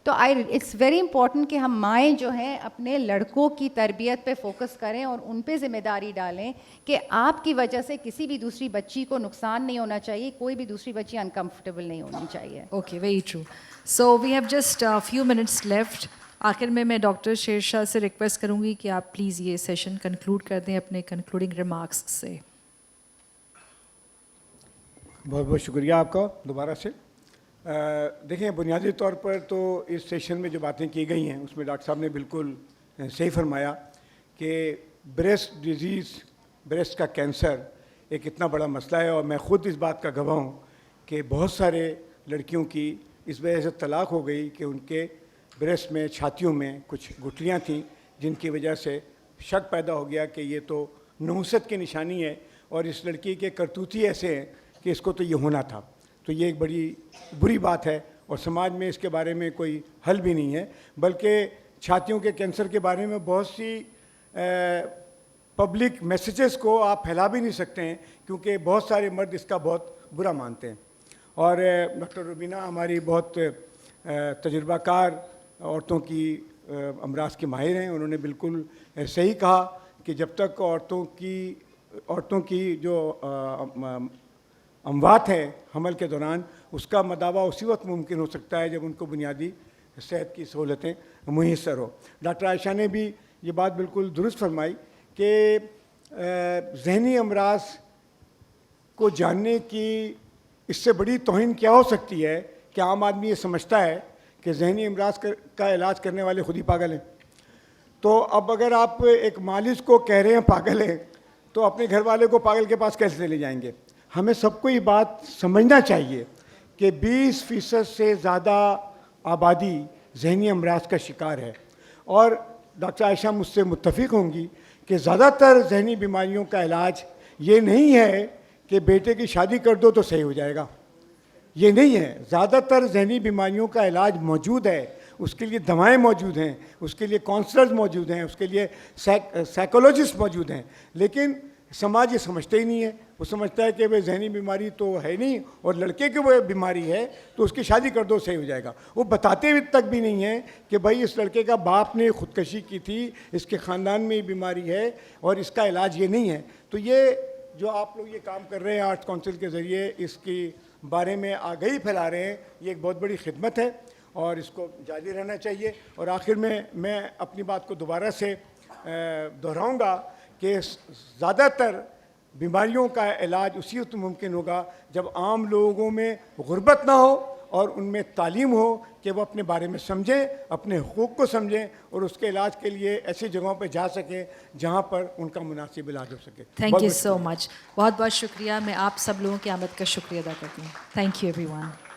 S5: तो इट्स वेरी इंपॉर्टेंट कि हम माएँ जो हैं अपने लड़कों की तरबियत पे फोकस करें और उन पे जिम्मेदारी डालें कि आपकी वजह से किसी भी दूसरी बच्ची को नुकसान नहीं होना चाहिए, कोई भी दूसरी बच्ची अनकम्फर्टेबल नहीं होनी चाहिए।
S1: Okay, very true. So we have just a few minutes left. आखिर में मैं डॉक्टर शेरशाह से रिक्वेस्ट करूंगी कि आप प्लीज़ ये सेशन कंक्लूड कर दें अपने कंक्लूडिंग रिमार्क्स से।
S2: बहुत बहुत शुक्रिया आपका दोबारा से। देखें, बुनियादी तौर पर तो इस सेशन में जो बातें की गई हैं उसमें डॉक्टर साहब ने बिल्कुल सही फरमाया कि ब्रेस्ट डिजीज़, ब्रेस्ट का कैंसर एक इतना बड़ा मसला है, और मैं ख़ुद इस बात का गवाह हूँ कि बहुत सारे लड़कियों की इस वजह से तलाक हो गई कि उनके ब्रेस्ट में, छातियों में कुछ गुठलियाँ थीं, जिनकी वजह से शक पैदा हो गया कि ये तो नहुसत की निशानी है और इस लड़की के करतूत ही ऐसे हैं कि इसको तो ये होना था। तो ये एक बड़ी बुरी बात है और समाज में इसके बारे में कोई हल भी नहीं है, बल्कि छातियों के कैंसर के बारे में बहुत सी पब्लिक मैसेजेस को आप फैला भी नहीं सकते हैं, क्योंकि बहुत सारे मर्द इसका बहुत बुरा मानते हैं। और डॉक्टर रुबीना हमारी बहुत तजुर्बाकार औरतों की अमराज के माहिर हैं। उन्होंने बिल्कुल सही कहा कि जब तक औरतों की जो अमवात है हमल के दौरान, उसका मदावा उसी वक्त मुमकिन हो सकता है जब उनको बुनियादी सेहत की सहूलतें मुयसर हो। डॉक्टर आयशा ने भी ये बात बिल्कुल दुरुस्त फरमाई कि जहनी अमराज को जानने की इससे बड़ी तौहीन क्या हो सकती है कि आम आदमी ये समझता है कि जहनी अमराज का इलाज करने वाले खुद ही पागल हैं। तो अब अगर आप एक मालिश को कह रहे हैं पागल है, तो अपने घर वाले को पागल के पास कैसे ले जाएंगे? हमें सबको ये बात समझना चाहिए कि 20% से ज़्यादा आबादी जहनी अमराज का शिकार है, और डॉक्टर आयशा मुझसे मुत्तफिक होंगी कि ज़्यादातर जहनी बीमारियों का इलाज ये नहीं है कि बेटे की शादी कर दो तो सही हो जाएगा। ये नहीं है। ज़्यादातर जहनी बीमारियों का इलाज मौजूद है, उसके लिए दवाएं मौजूद हैं, उसके लिए काउंसलर्स मौजूद हैं, उसके लिए साइकोलॉजिस्ट मौजूद हैं, लेकिन समाज ये समझते ही नहीं है। वो समझता है कि वह जहनी बीमारी तो है नहीं, और लड़के की वो बीमारी है तो उसकी शादी कर दो सही हो जाएगा। वो बताते हुए तक भी नहीं है कि भाई इस लड़के का बाप ने ख़ुदकशी की थी, इसके ख़ानदान में ये बीमारी है और इसका इलाज ये नहीं है। तो ये जो आप लोग ये काम कर रहे हैं आर्ट्स काउंसिल के ज़रिए, इसके बारे में आगाही फैला रहे हैं, ये एक बहुत बड़ी खिदमत है और इसको जारी रहना चाहिए। और आखिर में मैं अपनी बात को दोबारा से दोहराऊँगा कि ज़्यादातर बीमारियों का इलाज उसी वक्त मुमकिन होगा जब आम लोगों में गुर्बत ना हो और उनमें तालीम हो कि वो अपने बारे में समझें, अपने हुकूक को समझें और उसके इलाज के लिए ऐसी जगहों पर जा सकें जहाँ पर उनका मुनासिब इलाज हो सके।
S1: Thank you so much. बहुत बहुत शुक्रिया। मैं आप सब लोगों की आमद का शुक्रिया अदा करती हूँ। Thank you everyone.